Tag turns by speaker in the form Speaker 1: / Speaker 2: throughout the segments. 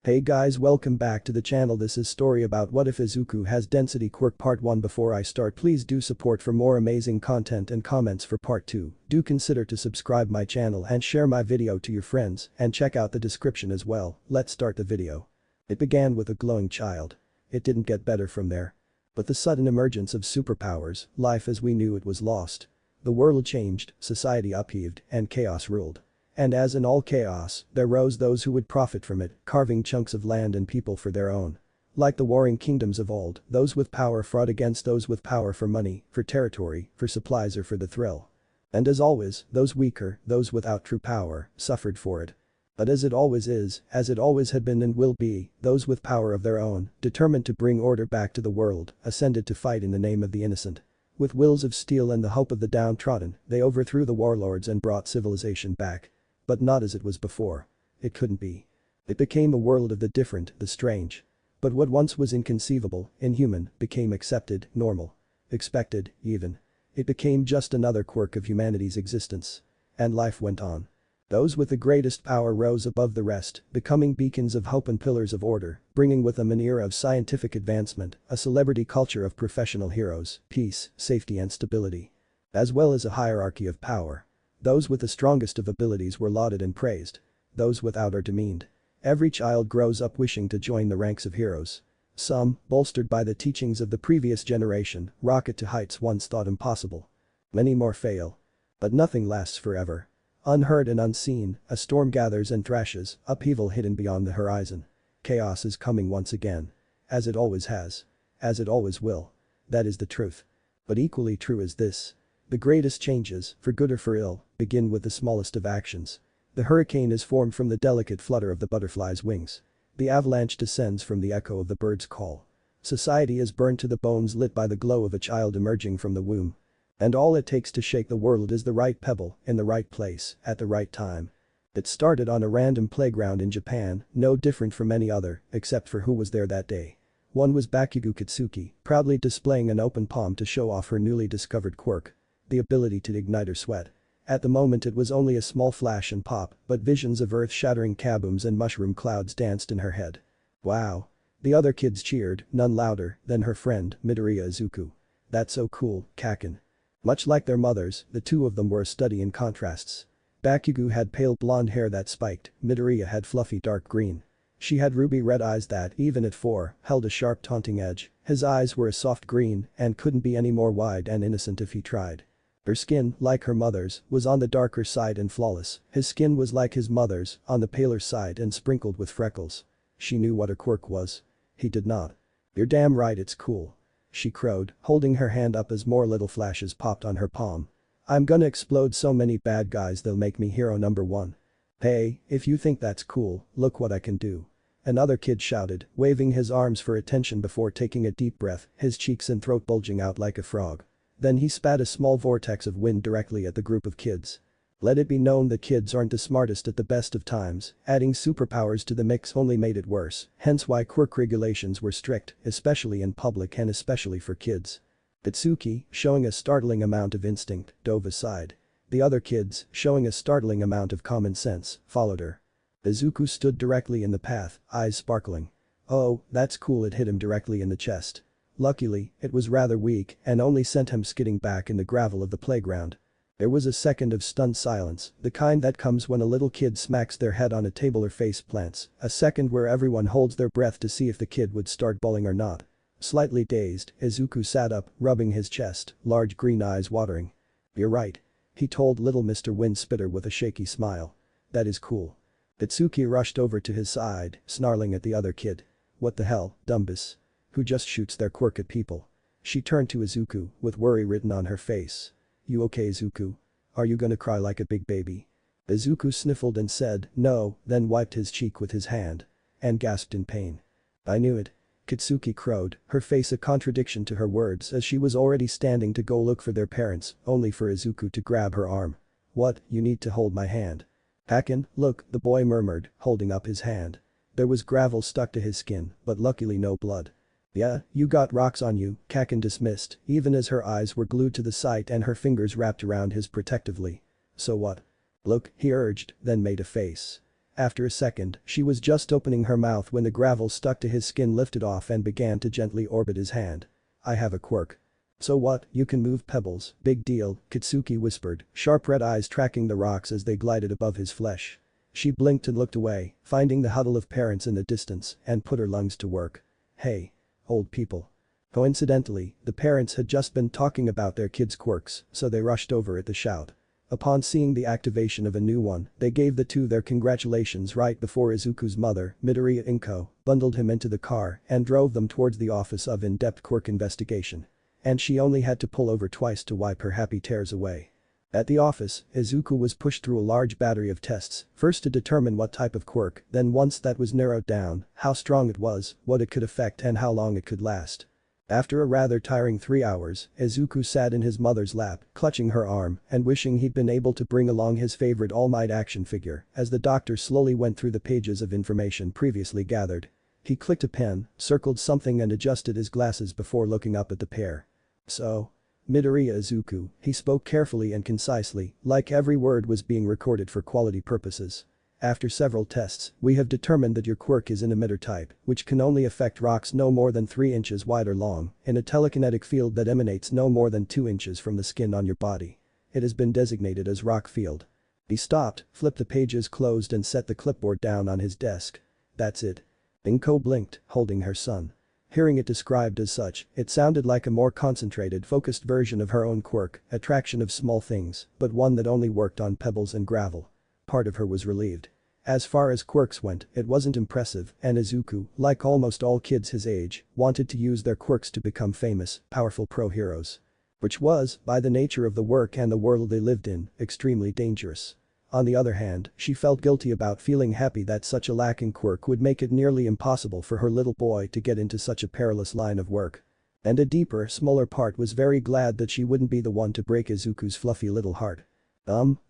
Speaker 1: Hey guys, welcome back to the channel. This is story about what if Izuku has density quirk part 1. Before I start, please do support for more amazing content and comments for part 2. Do consider to subscribe my channel and share my video to your friends and check out the description as well. Let's start the video. It began with a glowing child. It didn't get better from there. But the sudden emergence of superpowers, life as we knew it was lost. The world changed, society upheaved, and chaos ruled. And as in all chaos, there rose those who would profit from it, carving chunks of land and people for their own. Like the warring kingdoms of old, those with power fought against those with power for money, for territory, for supplies or for the thrill. And as always, those weaker, those without true power, suffered for it. But as it always is, as it always had been and will be, those with power of their own, determined to bring order back to the world, ascended to fight in the name of the innocent. With wills of steel and the hope of the downtrodden, they overthrew the warlords and brought civilization back. But not as it was before. It couldn't be. It became a world of the different, the strange. But what once was inconceivable, inhuman, became accepted, normal. Expected, even. It became just another quirk of humanity's existence. And life went on. Those with the greatest power rose above the rest, becoming beacons of hope and pillars of order, bringing with them an era of scientific advancement, a celebrity culture of professional heroes, peace, safety and stability. As well as a hierarchy of power. Those with the strongest of abilities were lauded and praised. Those without are demeaned. Every child grows up wishing to join the ranks of heroes. Some, bolstered by the teachings of the previous generation, rocket to heights once thought impossible. Many more fail. But nothing lasts forever. Unheard and unseen, a storm gathers and thrashes, upheaval hidden beyond the horizon. Chaos is coming once again. As it always has. As it always will. That is the truth. But equally true is this. The greatest changes, for good or for ill, begin with the smallest of actions. The hurricane is formed from the delicate flutter of the butterfly's wings. The avalanche descends from the echo of the bird's call. Society is burned to the bones, lit by the glow of a child emerging from the womb. And all it takes to shake the world is the right pebble, in the right place, at the right time. It started on a random playground in Japan, no different from any other, except for who was there that day. One was Bakugo Katsuki, proudly displaying an open palm to show off her newly discovered quirk. The ability to ignite her sweat. At the moment it was only a small flash and pop, but visions of earth-shattering kabooms and mushroom clouds danced in her head. Wow. The other kids cheered, none louder than her friend, Midoriya Izuku. That's so cool, Kaken. Much like their mothers, the two of them were a study in contrasts. Bakugo had pale blonde hair that spiked, Midoriya had fluffy dark green. She had ruby red eyes that, even at 4, held a sharp taunting edge. His eyes were a soft green and couldn't be any more wide and innocent if he tried. Her skin, like her mother's, was on the darker side and flawless. His skin was like his mother's, on the paler side and sprinkled with freckles. She knew what a quirk was. He did not. You're damn right it's cool. She crowed, holding her hand up as more little flashes popped on her palm. I'm gonna explode so many bad guys they'll make me hero number 1. Hey, if you think that's cool, look what I can do. Another kid shouted, waving his arms for attention before taking a deep breath, his cheeks and throat bulging out like a frog. Then he spat a small vortex of wind directly at the group of kids. Let it be known that kids aren't the smartest at the best of times, adding superpowers to the mix only made it worse, hence why quirk regulations were strict, especially in public and especially for kids. Itsuki, showing a startling amount of instinct, dove aside. The other kids, showing a startling amount of common sense, followed her. Izuku stood directly in the path, eyes sparkling. Oh, that's cool. It hit him directly in the chest. Luckily, it was rather weak and only sent him skidding back in the gravel of the playground. There was a second of stunned silence, the kind that comes when a little kid smacks their head on a table or face plants, a second where everyone holds their breath to see if the kid would start bawling or not. Slightly dazed, Izuku sat up, rubbing his chest, large green eyes watering. You're right. He told little Mr. Windspitter with a shaky smile. That is cool. Itsuki rushed over to his side, snarling at the other kid. What the hell, Dumbus? Who just shoots their quirk at people? She turned to Izuku, with worry written on her face. You okay, Izuku? Are you gonna cry like a big baby? Izuku sniffled and said, no, then wiped his cheek with his hand. And gasped in pain. I knew it. Katsuki crowed, her face a contradiction to her words as she was already standing to go look for their parents, only for Izuku to grab her arm. What, you need to hold my hand. Kaken, look, the boy murmured, holding up his hand. There was gravel stuck to his skin, but luckily no blood. Yeah, you got rocks on you, Kaken dismissed, even as her eyes were glued to the sight and her fingers wrapped around his protectively. So what? Look, he urged, then made a face. After a second, she was just opening her mouth when the gravel stuck to his skin lifted off and began to gently orbit his hand. I have a quirk. So what, you can move pebbles, big deal, Kitsuki whispered, sharp red eyes tracking the rocks as they glided above his flesh. She blinked and looked away, finding the huddle of parents in the distance, and put her lungs to work. Hey. Old people. Coincidentally, the parents had just been talking about their kids' quirks, so they rushed over at the shout. Upon seeing the activation of a new one, they gave the two their congratulations right before Izuku's mother, Midoriya Inko, bundled him into the car and drove them towards the office of in-depth quirk investigation. And she only had to pull over twice to wipe her happy tears away. At the office, Izuku was pushed through a large battery of tests, first to determine what type of quirk, then once that was narrowed down, how strong it was, what it could affect and how long it could last. After a rather tiring 3 hours, Izuku sat in his mother's lap, clutching her arm and wishing he'd been able to bring along his favorite All Might action figure as the doctor slowly went through the pages of information previously gathered. He clicked a pen, circled something and adjusted his glasses before looking up at the pair. So? Midoriya Izuku, he spoke carefully and concisely, like every word was being recorded for quality purposes. After several tests, we have determined that your quirk is an emitter type, which can only affect rocks no more than 3 inches wide or long, in a telekinetic field that emanates no more than 2 inches from the skin on your body. It has been designated as rock field. He stopped, flipped the pages closed and set the clipboard down on his desk. That's it. Inko blinked, holding her son. Hearing it described as such, it sounded like a more concentrated, focused version of her own quirk, attraction of small things, but one that only worked on pebbles and gravel. Part of her was relieved. As far as quirks went, it wasn't impressive, and Izuku, like almost all kids his age, wanted to use their quirks to become famous, powerful pro-heroes. Which was, by the nature of the work and the world they lived in, extremely dangerous. On the other hand, she felt guilty about feeling happy that such a lacking quirk would make it nearly impossible for her little boy to get into such a perilous line of work. And a deeper, smaller part was very glad that she wouldn't be the one to break Izuku's fluffy little heart.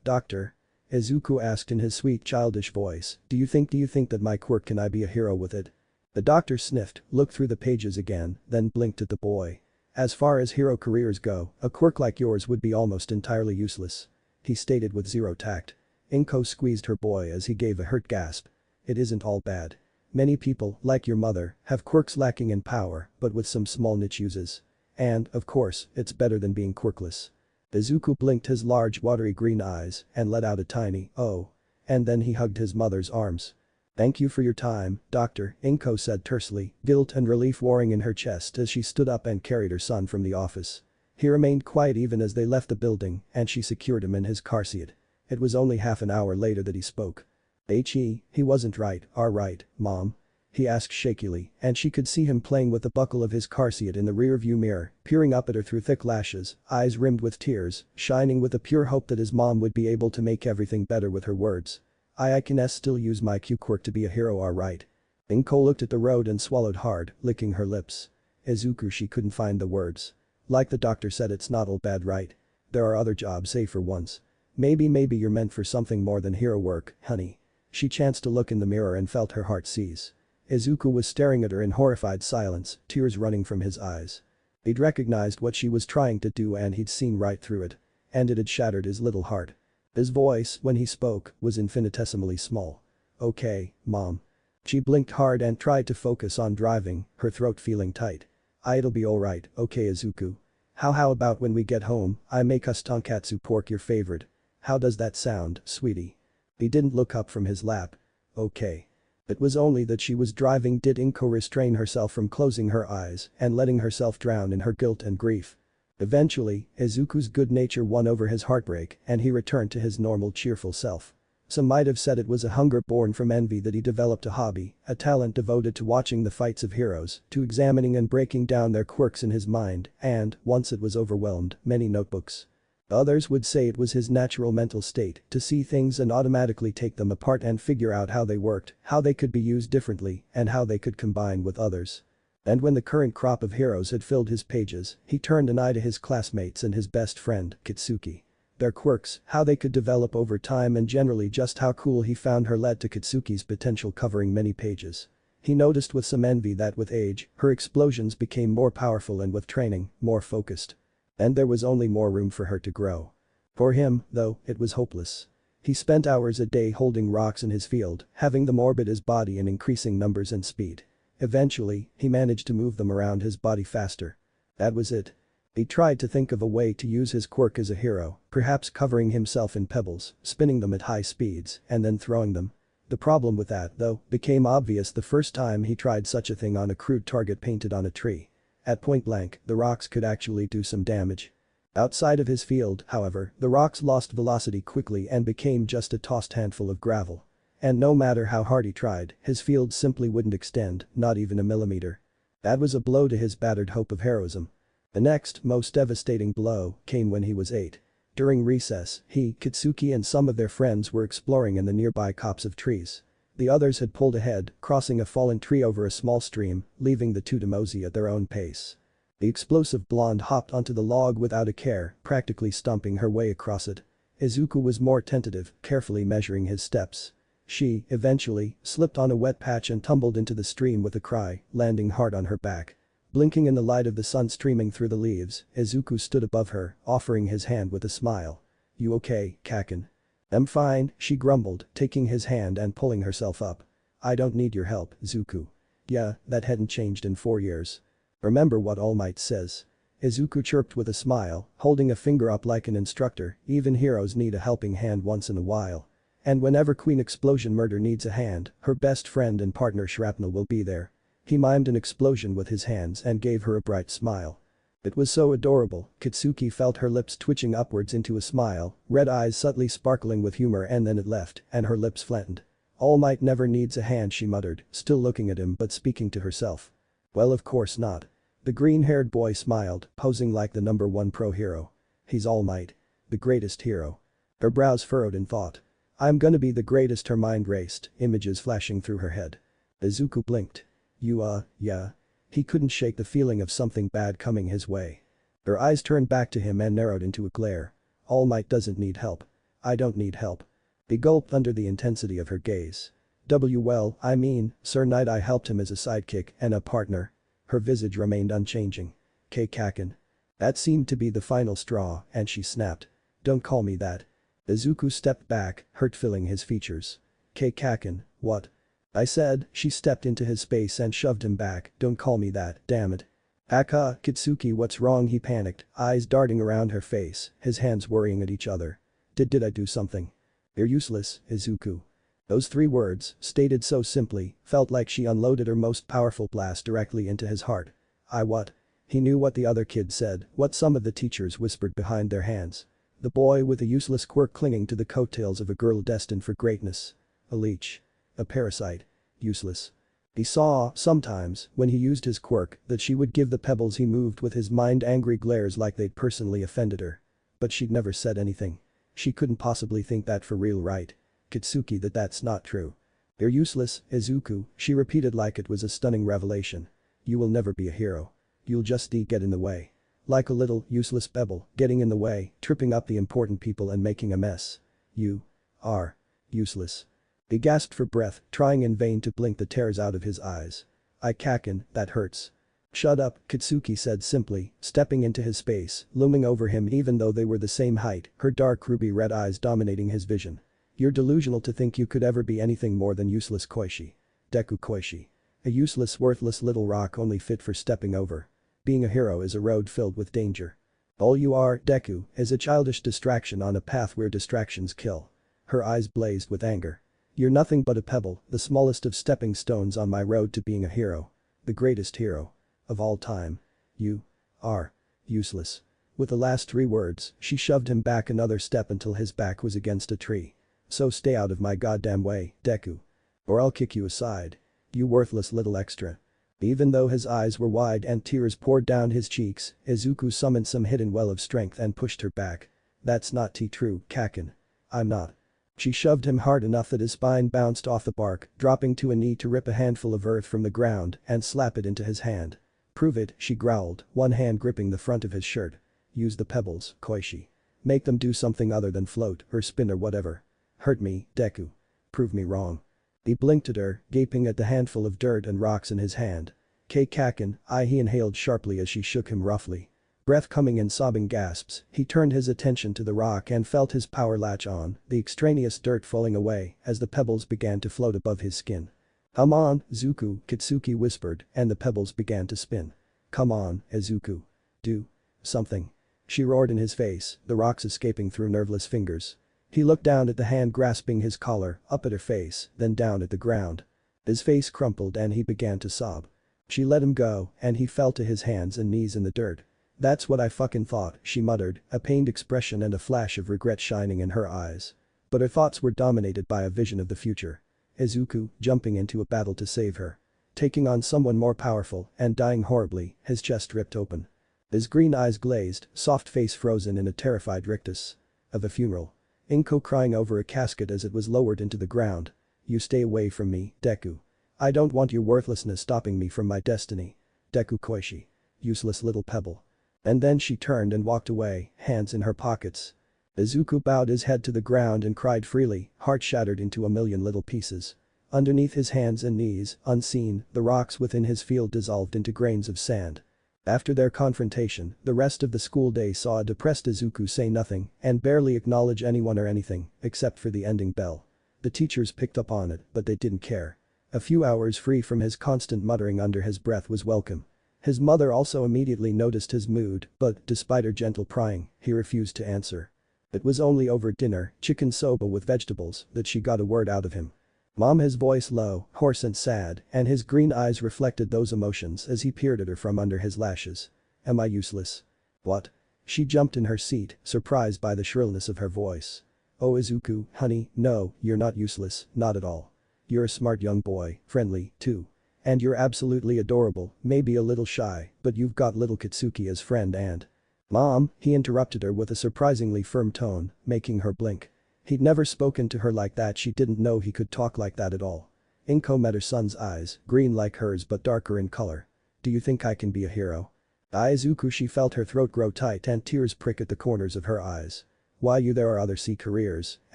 Speaker 1: Doctor? Izuku asked in his sweet childish voice, do you think that my quirk can I be a hero with it? The doctor sniffed, looked through the pages again, then blinked at the boy. As far as hero careers go, a quirk like yours would be almost entirely useless. He stated with zero tact. Inko squeezed her boy as he gave a hurt gasp. It isn't all bad. Many people, like your mother, have quirks lacking in power, but with some small niche uses. And, of course, it's better than being quirkless. Izuku blinked his large watery green eyes and let out a tiny, oh. And then he hugged his mother's arms. Thank you for your time, Doctor, Inko said tersely, guilt and relief warring in her chest as she stood up and carried her son from the office. He remained quiet even as they left the building and she secured him in his car seat. It was only half an hour later that he spoke. He wasn't right, right, Mom? He asked shakily, and she could see him playing with the buckle of his car seat in the rear-view mirror, peering up at her through thick lashes, eyes rimmed with tears, shining with a pure hope that his mom would be able to make everything better with her words. I can still use my Q quirk to be a hero, right? Inko looked at the road and swallowed hard, licking her lips. Izuku, she couldn't find the words. Like the doctor said, it's not all bad, right? There are other jobs, say for once. Maybe you're meant for something more than hero work, honey. She chanced to look in the mirror and felt her heart seize. Izuku was staring at her in horrified silence, tears running from his eyes. He'd recognized what she was trying to do and he'd seen right through it. And it had shattered his little heart. His voice, when he spoke, was infinitesimally small. Okay, Mom. She blinked hard and tried to focus on driving, her throat feeling tight. It'll be alright, okay Izuku. How about when we get home, I make us tonkatsu pork your favorite? How does that sound, sweetie? He didn't look up from his lap. Okay. It was only that she was driving did Inko restrain herself from closing her eyes and letting herself drown in her guilt and grief. Eventually, Izuku's good nature won over his heartbreak and he returned to his normal cheerful self. Some might have said it was a hunger born from envy that he developed a hobby, a talent devoted to watching the fights of heroes, to examining and breaking down their quirks in his mind, and, once it was overwhelmed, many notebooks. Others would say it was his natural mental state to see things and automatically take them apart and figure out how they worked, how they could be used differently, and how they could combine with others. And when the current crop of heroes had filled his pages, he turned an eye to his classmates and his best friend, Kitsuki. Their quirks, how they could develop over time and generally just how cool he found her led to Kitsuki's potential covering many pages. He noticed with some envy that with age, her explosions became more powerful and with training, more focused. And there was only more room for her to grow. For him, though, it was hopeless. He spent hours a day holding rocks in his field, having them orbit his body in increasing numbers and speed. Eventually, he managed to move them around his body faster. That was it. He tried to think of a way to use his quirk as a hero, perhaps covering himself in pebbles, spinning them at high speeds, and then throwing them. The problem with that, though, became obvious the first time he tried such a thing on a crude target painted on a tree. At point blank, the rocks could actually do some damage. Outside of his field, however, the rocks lost velocity quickly and became just a tossed handful of gravel. And no matter how hard he tried, his field simply wouldn't extend, not even a millimeter. That was a blow to his battered hope of heroism. The next, most devastating blow, came when he was 8. During recess, he, Kitsuki and some of their friends were exploring in the nearby copse of trees. The others had pulled ahead, crossing a fallen tree over a small stream, leaving the two to mosey at their own pace. The explosive blonde hopped onto the log without a care, practically stomping her way across it. Izuku was more tentative, carefully measuring his steps. She, eventually, slipped on a wet patch and tumbled into the stream with a cry, landing hard on her back. Blinking in the light of the sun streaming through the leaves, Izuku stood above her, offering his hand with a smile. "You okay, Kaken?" "I'm fine," she grumbled, taking his hand and pulling herself up. "I don't need your help, Izuku." "Yeah, that hadn't changed in 4 years. Remember what All Might says." Izuku chirped with a smile, holding a finger up like an instructor, even heroes need a helping hand once in a while. And whenever Queen Explosion Murder needs a hand, her best friend and partner Shrapnel will be there. He mimed an explosion with his hands and gave her a bright smile. It was so adorable, Kitsuki felt her lips twitching upwards into a smile, red eyes subtly sparkling with humor, and then it left, and her lips flattened. "All Might never needs a hand," she muttered, still looking at him but speaking to herself. "Well, of course not." The green-haired boy smiled, posing like the #1 pro hero. "He's All Might. The greatest hero." Her brows furrowed in thought. "I'm gonna be the greatest," her mind raced, images flashing through her head. Izuku blinked. Yeah." He couldn't shake the feeling of something bad coming his way. Her eyes turned back to him and narrowed into a glare. "All Might doesn't need help. I don't need help." He gulped under the intensity of her gaze. Well, I mean, Sir Knight, I helped him as a sidekick and a partner." Her visage remained unchanging. "Kaken." That seemed to be the final straw, and she snapped. "Don't call me that." Izuku stepped back, hurt filling his features. "Kaken, what?" "I said," she stepped into his space and shoved him back, "don't call me that, damn it." "Aka, Kitsuki, what's wrong?" he panicked, eyes darting around her face, his hands worrying at each other. Did I do something?" "You're useless, Izuku." Those 3 words, stated so simply, felt like she unloaded her most powerful blast directly into his heart. "I what?" He knew what the other kids said, what some of the teachers whispered behind their hands. The boy with a useless quirk clinging to the coattails of a girl destined for greatness. A leech. A parasite. Useless. He saw, sometimes, when he used his quirk, that she would give the pebbles he moved with his mind angry glares like they'd personally offended her. But she'd never said anything. She couldn't possibly think that for real, right? Kitsuki, that's not true. "You're useless, Izuku," she repeated like it was a stunning revelation. "You will never be a hero. You'll just get in the way. Like a little, useless pebble, getting in the way, tripping up the important people and making a mess. You are useless." He gasped for breath, trying in vain to blink the tears out of his eyes. "Kaken, that hurts." "Shut up," Kitsuki said simply, stepping into his space, looming over him even though they were the same height, her dark ruby red eyes dominating his vision. "You're delusional to think you could ever be anything more than useless Koishi. Deku Koishi. A useless, worthless little rock only fit for stepping over. Being a hero is a road filled with danger. All you are, Deku, is a childish distraction on a path where distractions kill." Her eyes blazed with anger. "You're nothing but a pebble, the smallest of stepping stones on my road to being a hero. The greatest hero. Of all time. You are useless." With the last 3 words, she shoved him back another step until his back was against a tree. "So stay out of my goddamn way, Deku. Or I'll kick you aside. You worthless little extra." Even though his eyes were wide and tears poured down his cheeks, Izuku summoned some hidden well of strength and pushed her back. "That's not true, Kaken. I'm not." She shoved him hard enough that his spine bounced off the bark, dropping to a knee to rip a handful of earth from the ground and slap it into his hand. "Prove it," she growled, one hand gripping the front of his shirt. "Use the pebbles, Koishi. Make them do something other than float or spin or whatever. Hurt me, Deku. Prove me wrong." He blinked at her, gaping at the handful of dirt and rocks in his hand. "Kaken, he inhaled sharply as she shook him roughly. Breath coming in sobbing gasps, he turned his attention to the rock and felt his power latch on, the extraneous dirt falling away as the pebbles began to float above his skin. "Come on, Zuku," Kitsuki whispered, and the pebbles began to spin. "Come on, Izuku. Do something," she roared in his face, the rocks escaping through nerveless fingers. He looked down at the hand grasping his collar, up at her face, then down at the ground. His face crumpled and he began to sob. She let him go, and he fell to his hands and knees in the dirt. "That's what I fucking thought," she muttered, a pained expression and a flash of regret shining in her eyes. But her thoughts were dominated by a vision of the future. Izuku, jumping into a battle to save her. Taking on someone more powerful, and dying horribly, his chest ripped open. His green eyes glazed, soft face frozen in a terrified rictus. Of a funeral. Inko crying over a casket as it was lowered into the ground. "You stay away from me, Deku. I don't want your worthlessness stopping me from my destiny. Deku Koishi. Useless little pebble." And then she turned and walked away, hands in her pockets. Izuku bowed his head to the ground and cried freely, heart shattered into a million little pieces. Underneath his hands and knees, unseen, the rocks within his field dissolved into grains of sand. After their confrontation, the rest of the school day saw a depressed Izuku say nothing and barely acknowledge anyone or anything, except for the ending bell. The teachers picked up on it, but they didn't care. A few hours free from his constant muttering under his breath was welcome. His mother also immediately noticed his mood, but despite her gentle prying, he refused to answer. It was only over dinner, chicken soba with vegetables, that she got a word out of him. "Mom," his voice low, hoarse and sad, and his green eyes reflected those emotions as he peered at her from under his lashes. "Am I useless?" "What?" She jumped in her seat, surprised by the shrillness of her voice. "Oh Izuku, honey, no, you're not useless, not at all. You're a smart young boy, friendly, too. And you're absolutely adorable, maybe a little shy, but you've got little Kitsuki as friend and—" "Mom," he interrupted her with a surprisingly firm tone, making her blink. He'd never spoken to her like that. She didn't know he could talk like that at all. Inko met her son's eyes, green like hers but darker in color. "Do you think I can be a hero?" Izuku, she felt her throat grow tight and tears prick at the corners of her eyes. "Why there are other sea careers,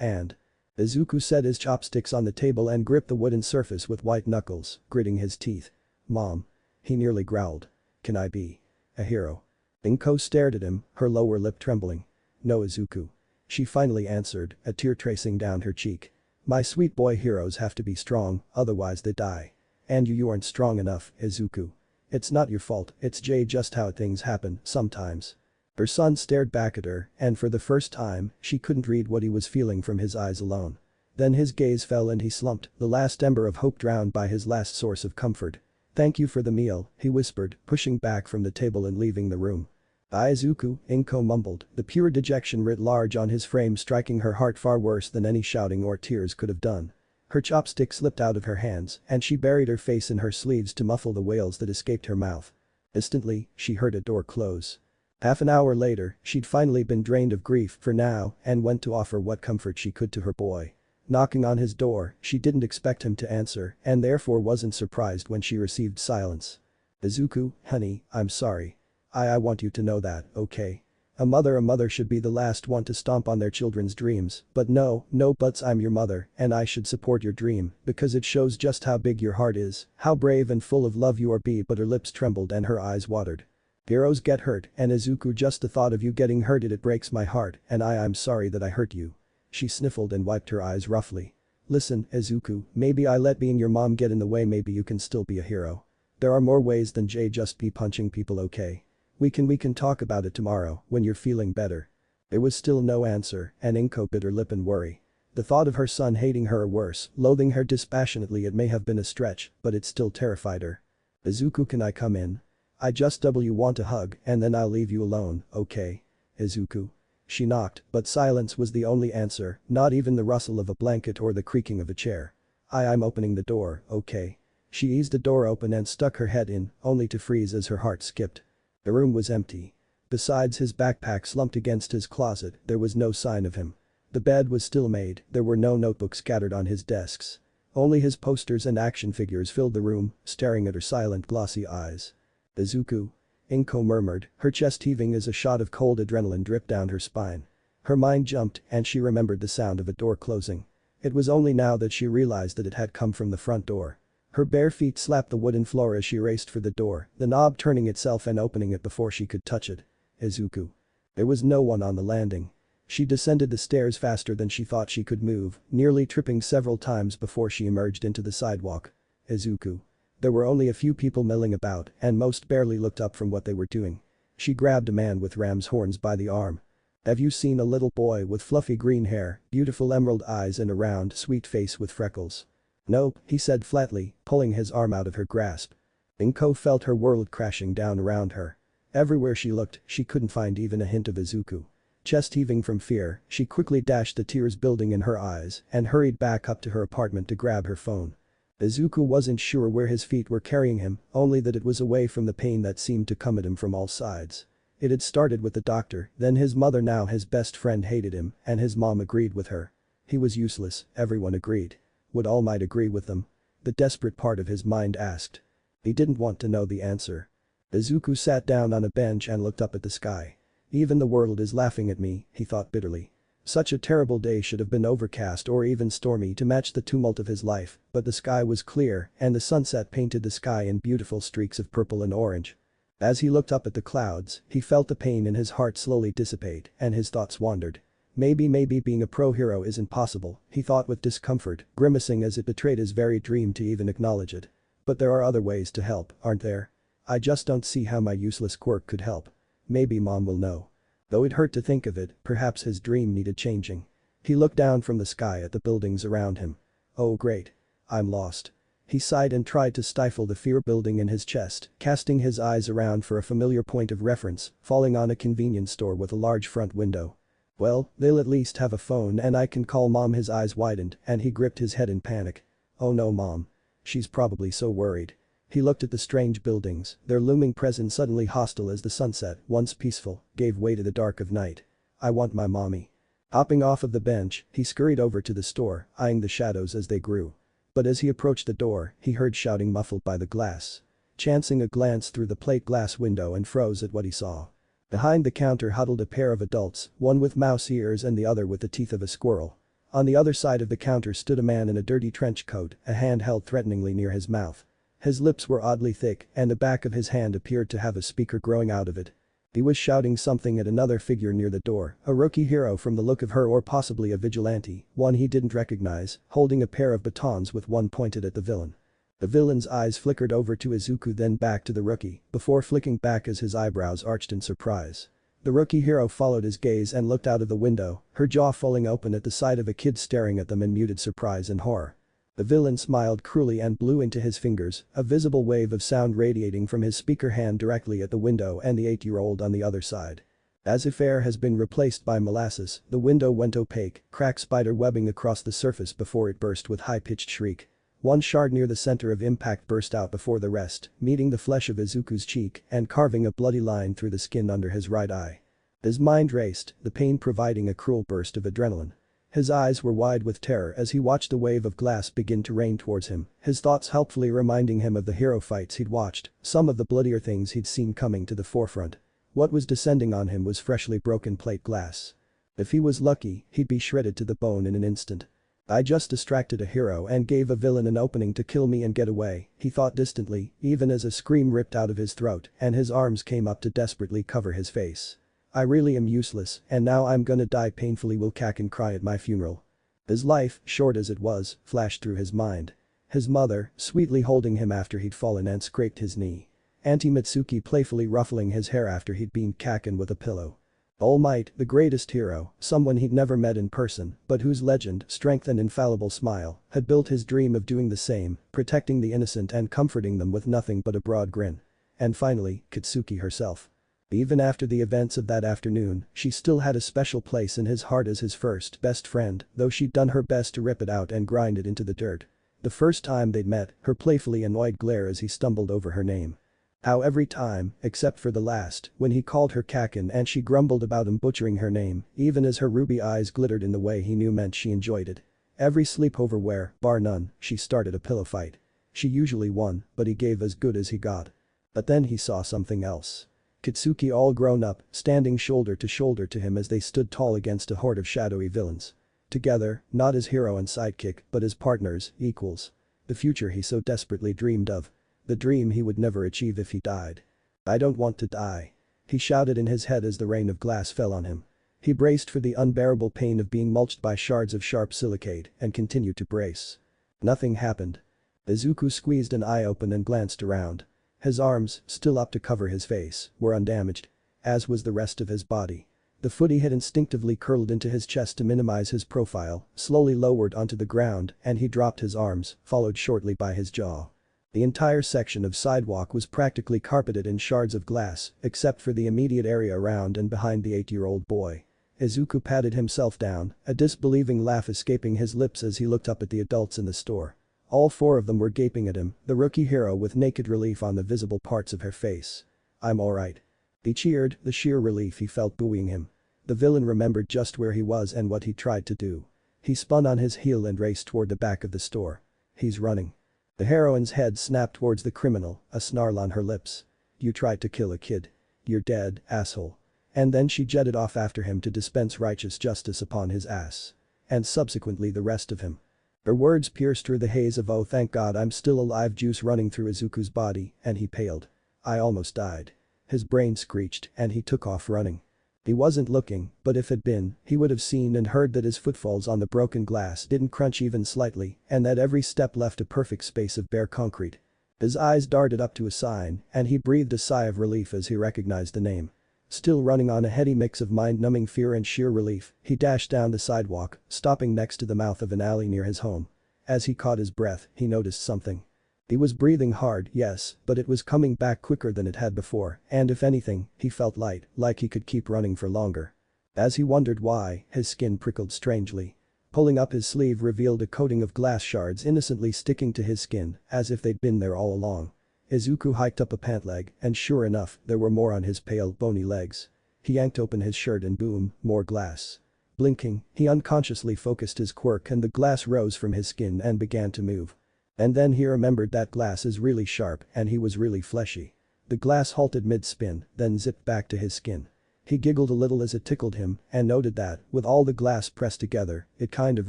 Speaker 1: and—" Izuku set his chopsticks on the table and gripped the wooden surface with white knuckles, gritting his teeth. "Mom." He nearly growled. "Can I be a hero?" Inko stared at him, her lower lip trembling. "No Izuku." She finally answered, a tear tracing down her cheek. "My sweet boy, heroes have to be strong, otherwise they die. And you aren't strong enough, Izuku. It's not your fault, it's just how things happen, sometimes." Her son stared back at her, and for the first time, she couldn't read what he was feeling from his eyes alone. Then his gaze fell and he slumped, the last ember of hope drowned by his last source of comfort. "Thank you for the meal," he whispered, pushing back from the table and leaving the room. "Izuku," Inko mumbled, the pure dejection writ large on his frame, striking her heart far worse than any shouting or tears could have done. Her chopstick slipped out of her hands, and she buried her face in her sleeves to muffle the wails that escaped her mouth. Instantly, she heard a door close. Half an hour later, she'd finally been drained of grief for now and went to offer what comfort she could to her boy. Knocking on his door, she didn't expect him to answer and therefore wasn't surprised when she received silence. "Izuku, honey, I'm sorry. I want you to know that, okay? A mother should be the last one to stomp on their children's dreams, but no buts, I'm your mother and I should support your dream because it shows just how big your heart is, how brave and full of love you are." But her lips trembled and her eyes watered. "Heroes get hurt, and Izuku, just the thought of you getting hurt, it breaks my heart, and I'm sorry that I hurt you." She sniffled and wiped her eyes roughly. "Listen, Izuku, maybe I let being your mom get in the way, maybe you can still be a hero. There are more ways than just be punching people, okay? We can talk about it tomorrow, when you're feeling better." There was still no answer, and Inko bit her lip in worry. The thought of her son hating her or worse, loathing her dispassionately, it may have been a stretch, but it still terrified her. "Izuku, can I come in? I just want a hug and then I'll leave you alone, okay? Izuku." She knocked, but silence was the only answer, not even the rustle of a blanket or the creaking of a chair. I'm opening the door, okay?" She eased the door open and stuck her head in, only to freeze as her heart skipped. The room was empty. Besides his backpack slumped against his closet, there was no sign of him. The bed was still made, there were no notebooks scattered on his desks. Only his posters and action figures filled the room, staring at her silent glossy eyes. "Izuku." Inko murmured, her chest heaving as a shot of cold adrenaline dripped down her spine. Her mind jumped and she remembered the sound of a door closing. It was only now that she realized that it had come from the front door. Her bare feet slapped the wooden floor as she raced for the door, the knob turning itself and opening it before she could touch it. Izuku. There was no one on the landing. She descended the stairs faster than she thought she could move, nearly tripping several times before she emerged into the sidewalk. Izuku. There were only a few people milling about, and most barely looked up from what they were doing. She grabbed a man with ram's horns by the arm. Have you seen a little boy with fluffy green hair, beautiful emerald eyes and a round, sweet face with freckles? Nope, he said flatly, pulling his arm out of her grasp. Inko felt her world crashing down around her. Everywhere she looked, she couldn't find even a hint of Izuku. Chest heaving from fear, she quickly dashed the tears building in her eyes and hurried back up to her apartment to grab her phone. Izuku wasn't sure where his feet were carrying him, only that it was away from the pain that seemed to come at him from all sides. It had started with the doctor, then his mother, now his best friend hated him, and his mom agreed with her. He was useless, everyone agreed. Would All Might agree with them? The desperate part of his mind asked. He didn't want to know the answer. Izuku sat down on a bench and looked up at the sky. Even the world is laughing at me, he thought bitterly. Such a terrible day should have been overcast or even stormy to match the tumult of his life, but the sky was clear and the sunset painted the sky in beautiful streaks of purple and orange. As he looked up at the clouds, he felt the pain in his heart slowly dissipate and his thoughts wandered. Maybe being a pro-hero isn't possible, he thought with discomfort, grimacing as it betrayed his very dream to even acknowledge it. But there are other ways to help, aren't there? I just don't see how my useless quirk could help. Maybe mom will know. Though it hurt to think of it, perhaps his dream needed changing. He looked down from the sky at the buildings around him. Oh great. I'm lost. He sighed and tried to stifle the fear building in his chest, casting his eyes around for a familiar point of reference, falling on a convenience store with a large front window. Well, they'll at least have a phone and I can call mom. His eyes widened and he gripped his head in panic. Oh no mom. She's probably so worried. He looked at the strange buildings, their looming presence suddenly hostile as the sunset, once peaceful, gave way to the dark of night. I want my mommy. Hopping off of the bench, he scurried over to the store, eyeing the shadows as they grew. But as he approached the door, he heard shouting muffled by the glass. Chancing a glance through the plate glass window and froze at what he saw. Behind the counter huddled a pair of adults, one with mouse ears and the other with the teeth of a squirrel. On the other side of the counter stood a man in a dirty trench coat, a hand held threateningly near his mouth. His lips were oddly thick and the back of his hand appeared to have a speaker growing out of it. He was shouting something at another figure near the door, a rookie hero from the look of her or possibly a vigilante, one he didn't recognize, holding a pair of batons with one pointed at the villain. The villain's eyes flickered over to Izuku then back to the rookie, before flicking back as his eyebrows arched in surprise. The rookie hero followed his gaze and looked out of the window, her jaw falling open at the sight of a kid staring at them in muted surprise and horror. The villain smiled cruelly and blew into his fingers, a visible wave of sound radiating from his speaker hand directly at the window and the 8-year-old on the other side. As if air has been replaced by molasses, the window went opaque, cracked spider webbing across the surface before it burst with high-pitched shriek. One shard near the center of impact burst out before the rest, meeting the flesh of Izuku's cheek and carving a bloody line through the skin under his right eye. His mind raced, the pain providing a cruel burst of adrenaline. His eyes were wide with terror as he watched the wave of glass begin to rain towards him, his thoughts helpfully reminding him of the hero fights he'd watched, some of the bloodier things he'd seen coming to the forefront. What was descending on him was freshly broken plate glass. If he was lucky, he'd be shredded to the bone in an instant. I just distracted a hero and gave a villain an opening to kill me and get away, he thought distantly, even as a scream ripped out of his throat and his arms came up to desperately cover his face. I really am useless, and now I'm gonna die painfully. Will Kaken cry at my funeral? His life, short as it was, flashed through his mind. His mother, sweetly holding him after he'd fallen and scraped his knee. Auntie Mitsuki playfully ruffling his hair after he'd beamed Kaken with a pillow. All Might, the greatest hero, someone he'd never met in person, but whose legend, strength and infallible smile, had built his dream of doing the same, protecting the innocent and comforting them with nothing but a broad grin. And finally, Katsuki herself. Even after the events of that afternoon, she still had a special place in his heart as his first best friend, though she'd done her best to rip it out and grind it into the dirt. The first time they'd met, her playfully annoyed glare as he stumbled over her name. How every time, except for the last, when he called her Kaken and she grumbled about him butchering her name, even as her ruby eyes glittered in the way he knew meant she enjoyed it. Every sleepover where, bar none, she started a pillow fight. She usually won, but he gave as good as he got. But then he saw something else. Katsuki all grown up, standing shoulder to him as they stood tall against a horde of shadowy villains. Together, not as hero and sidekick, but as partners, equals. The future he so desperately dreamed of. The dream he would never achieve if he died. I don't want to die. He shouted in his head as the rain of glass fell on him. He braced for the unbearable pain of being mulched by shards of sharp silicate and continued to brace. Nothing happened. Izuku squeezed an eye open and glanced around. His arms, still up to cover his face, were undamaged. As was the rest of his body. The foot he had instinctively curled into his chest to minimize his profile, slowly lowered onto the ground and he dropped his arms, followed shortly by his jaw. The entire section of sidewalk was practically carpeted in shards of glass, except for the immediate area around and behind the 8-year-old boy. Izuku patted himself down, a disbelieving laugh escaping his lips as he looked up at the adults in the store. All four of them were gaping at him, the rookie hero with naked relief on the visible parts of her face. "I'm alright." He cheered, the sheer relief he felt buoying him. The villain remembered just where he was and what he tried to do. He spun on his heel and raced toward the back of the store. He's running. The heroine's head snapped towards the criminal, a snarl on her lips. "You tried to kill a kid. You're dead, asshole." And then she jetted off after him to dispense righteous justice upon his ass. And subsequently the rest of him. Her words pierced through the haze of "oh thank God I'm still alive" juice running through Izuku's body, and he paled. "I almost died." His brain screeched and he took off running. He wasn't looking, but if had been, he would have seen and heard that his footfalls on the broken glass didn't crunch even slightly and that every step left a perfect space of bare concrete. His eyes darted up to a sign and he breathed a sigh of relief as he recognized the name. Still running on a heady mix of mind-numbing fear and sheer relief, he dashed down the sidewalk, stopping next to the mouth of an alley near his home. As he caught his breath, he noticed something. He was breathing hard, yes, but it was coming back quicker than it had before, and if anything, he felt light, like he could keep running for longer. As he wondered why, his skin prickled strangely. Pulling up his sleeve revealed a coating of glass shards innocently sticking to his skin, as if they'd been there all along. Izuku hiked up a pant leg, and sure enough, there were more on his pale, bony legs. He yanked open his shirt and boom, more glass. Blinking, he unconsciously focused his quirk and the glass rose from his skin and began to move. And then he remembered that glass is really sharp and he was really fleshy. The glass halted mid-spin, then zipped back to his skin. He giggled a little as it tickled him and noted that, with all the glass pressed together, it kind of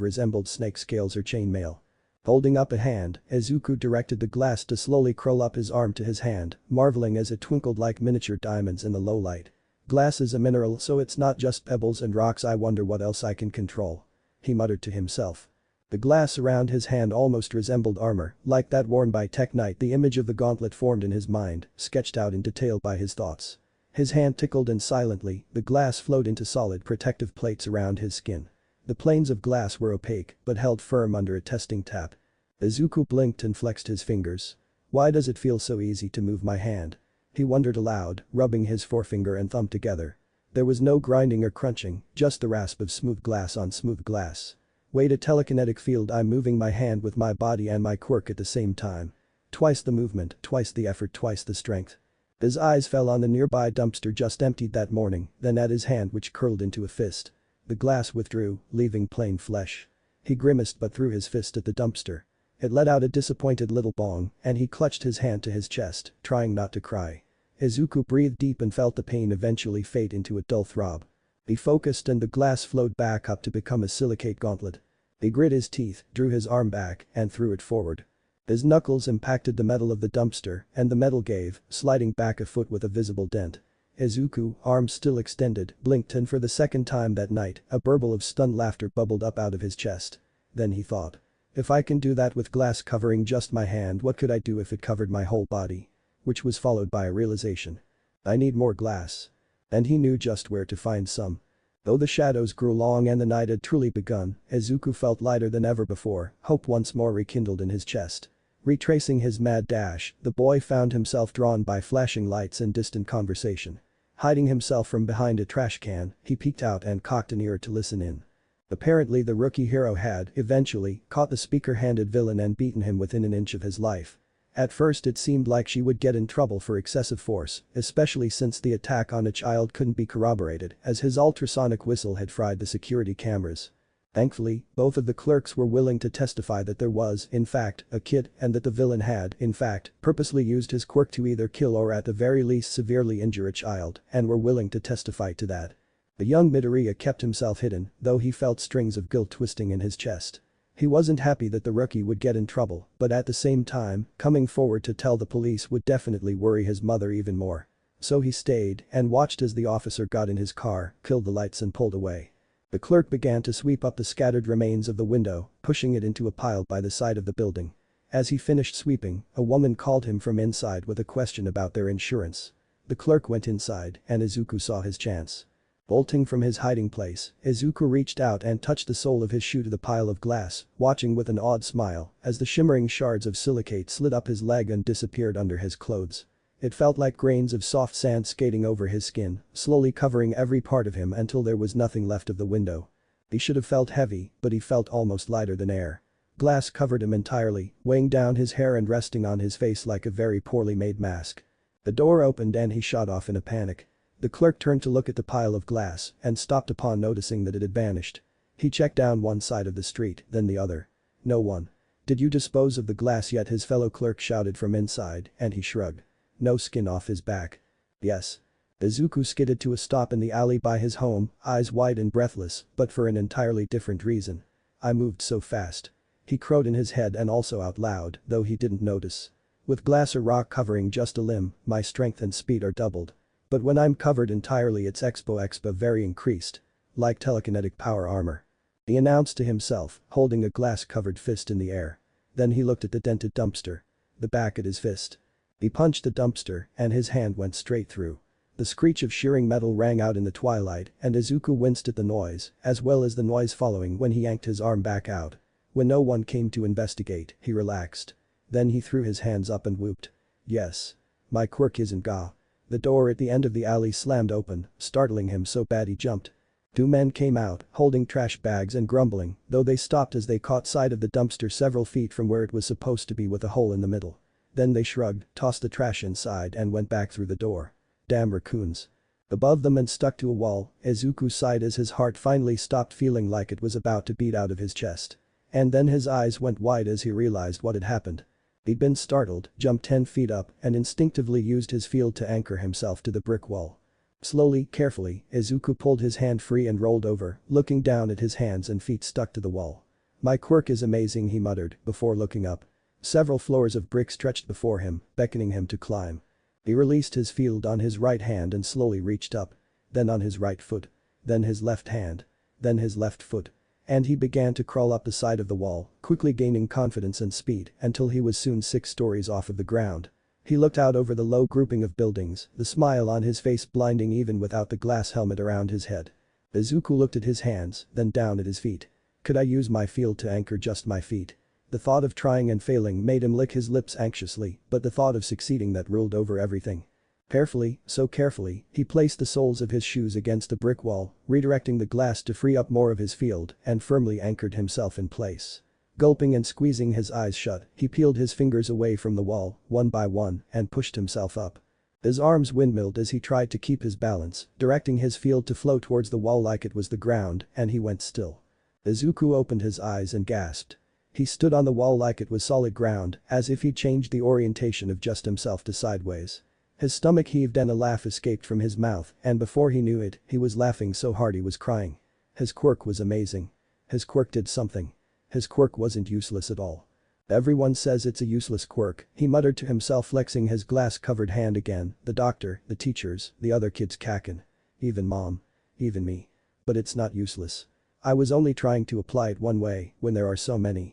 Speaker 1: resembled snake scales or chainmail. Holding up a hand, Izuku directed the glass to slowly curl up his arm to his hand, marveling as it twinkled like miniature diamonds in the low light. "Glass is a mineral so it's not just pebbles and rocks, I wonder what else I can control," he muttered to himself. The glass around his hand almost resembled armor, like that worn by Tech Knight. The image of the gauntlet formed in his mind, sketched out in detail by his thoughts. His hand tickled and silently, the glass flowed into solid protective plates around his skin. The planes of glass were opaque, but held firm under a testing tap. Izuku blinked and flexed his fingers. "Why does it feel so easy to move my hand?" He wondered aloud, rubbing his forefinger and thumb together. There was no grinding or crunching, just the rasp of smooth glass on smooth glass. "Wait, a telekinetic field. I'm moving my hand with my body and my quirk at the same time. Twice the movement, twice the effort, twice the strength." His eyes fell on the nearby dumpster just emptied that morning, then at his hand which curled into a fist. The glass withdrew, leaving plain flesh. He grimaced but threw his fist at the dumpster. It let out a disappointed little bong and he clutched his hand to his chest, trying not to cry. Izuku breathed deep and felt the pain eventually fade into a dull throb. He focused and the glass flowed back up to become a silicate gauntlet. He grit his teeth, drew his arm back and threw it forward. His knuckles impacted the metal of the dumpster and the metal gave, sliding back a foot with a visible dent. Izuku, arms still extended, blinked and for the second time that night, a burble of stunned laughter bubbled up out of his chest. Then he thought. If I can do that with glass covering just my hand, what could I do if it covered my whole body? Which was followed by a realization. I need more glass. And he knew just where to find some. Though the shadows grew long and the night had truly begun, Izuku felt lighter than ever before, hope once more rekindled in his chest. Retracing his mad dash, the boy found himself drawn by flashing lights and distant conversation. Hiding himself from behind a trash can, he peeked out and cocked an ear to listen in. Apparently the rookie hero had, eventually, caught the speaker-handed villain and beaten him within an inch of his life. At first it seemed like she would get in trouble for excessive force, especially since the attack on a child couldn't be corroborated as his ultrasonic whistle had fried the security cameras. Thankfully, both of the clerks were willing to testify that there was, in fact, a kid and that the villain had, in fact, purposely used his quirk to either kill or at the very least severely injure a child and were willing to testify to that. The young Midoriya kept himself hidden, though he felt strings of guilt twisting in his chest. He wasn't happy that the rookie would get in trouble, but at the same time, coming forward to tell the police would definitely worry his mother even more. So he stayed and watched as the officer got in his car, killed the lights and pulled away. The clerk began to sweep up the scattered remains of the window, pushing it into a pile by the side of the building. As he finished sweeping, a woman called him from inside with a question about their insurance. The clerk went inside and Izuku saw his chance. Bolting from his hiding place, Izuku reached out and touched the sole of his shoe to the pile of glass, watching with an odd smile as the shimmering shards of silicate slid up his leg and disappeared under his clothes. It felt like grains of soft sand skating over his skin, slowly covering every part of him until there was nothing left of the window. He should have felt heavy, but he felt almost lighter than air. Glass covered him entirely, weighing down his hair and resting on his face like a very poorly made mask. The door opened and he shot off in a panic. The clerk turned to look at the pile of glass and stopped upon noticing that it had vanished. He checked down one side of the street, then the other. No one. Did you dispose of the glass yet? His fellow clerk shouted from inside, and he shrugged. No skin off his back. Yes. Izuku skidded to a stop in the alley by his home, eyes wide and breathless, but for an entirely different reason. I moved so fast. He crowed in his head and also out loud, though he didn't notice. With glass or rock covering just a limb, my strength and speed are doubled. But when I'm covered entirely it's expo very increased. Like telekinetic power armor. He announced to himself, holding a glass-covered fist in the air. Then he looked at the dented dumpster. The back at his fist. He punched the dumpster and his hand went straight through. The screech of shearing metal rang out in the twilight and Izuku winced at the noise, as well as the noise following when he yanked his arm back out. When no one came to investigate, he relaxed. Then he threw his hands up and whooped. Yes. My quirk isn't ga. The door at the end of the alley slammed open, startling him so bad he jumped. Two men came out, holding trash bags and grumbling, though they stopped as they caught sight of the dumpster several feet from where it was supposed to be with a hole in the middle. Then they shrugged, tossed the trash inside and went back through the door. Damn raccoons. Above them and stuck to a wall, Izuku sighed as his heart finally stopped feeling like it was about to beat out of his chest. And then his eyes went wide as he realized what had happened. He'd been startled, jumped 10 feet up and instinctively used his field to anchor himself to the brick wall. Slowly, carefully, Izuku pulled his hand free and rolled over, looking down at his hands and feet stuck to the wall. My quirk is amazing, he muttered, before looking up. Several floors of brick stretched before him, beckoning him to climb. He released his field on his right hand and slowly reached up. Then on his right foot. Then his left hand. Then his left foot. And he began to crawl up the side of the wall, quickly gaining confidence and speed until he was soon 6 stories off of the ground. He looked out over the low grouping of buildings, the smile on his face blinding even without the glass helmet around his head. Izuku looked at his hands, then down at his feet. Could I use my field to anchor just my feet? The thought of trying and failing made him lick his lips anxiously, but the thought of succeeding that ruled over everything. Carefully, so carefully, he placed the soles of his shoes against the brick wall, redirecting the glass to free up more of his field and firmly anchored himself in place. Gulping and squeezing his eyes shut, he peeled his fingers away from the wall, one by one, and pushed himself up. His arms windmilled as he tried to keep his balance, directing his field to flow towards the wall like it was the ground, and he went still. Izuku opened his eyes and gasped. He stood on the wall like it was solid ground, as if he'd changed the orientation of just himself to sideways. His stomach heaved and a laugh escaped from his mouth, and before he knew it, he was laughing so hard he was crying. His quirk was amazing. His quirk did something. His quirk wasn't useless at all. Everyone says it's a useless quirk, he muttered to himself, flexing his glass-covered hand again, the doctor, the teachers, the other kids cacking. Even mom. Even me. But it's not useless. I was only trying to apply it one way when there are so many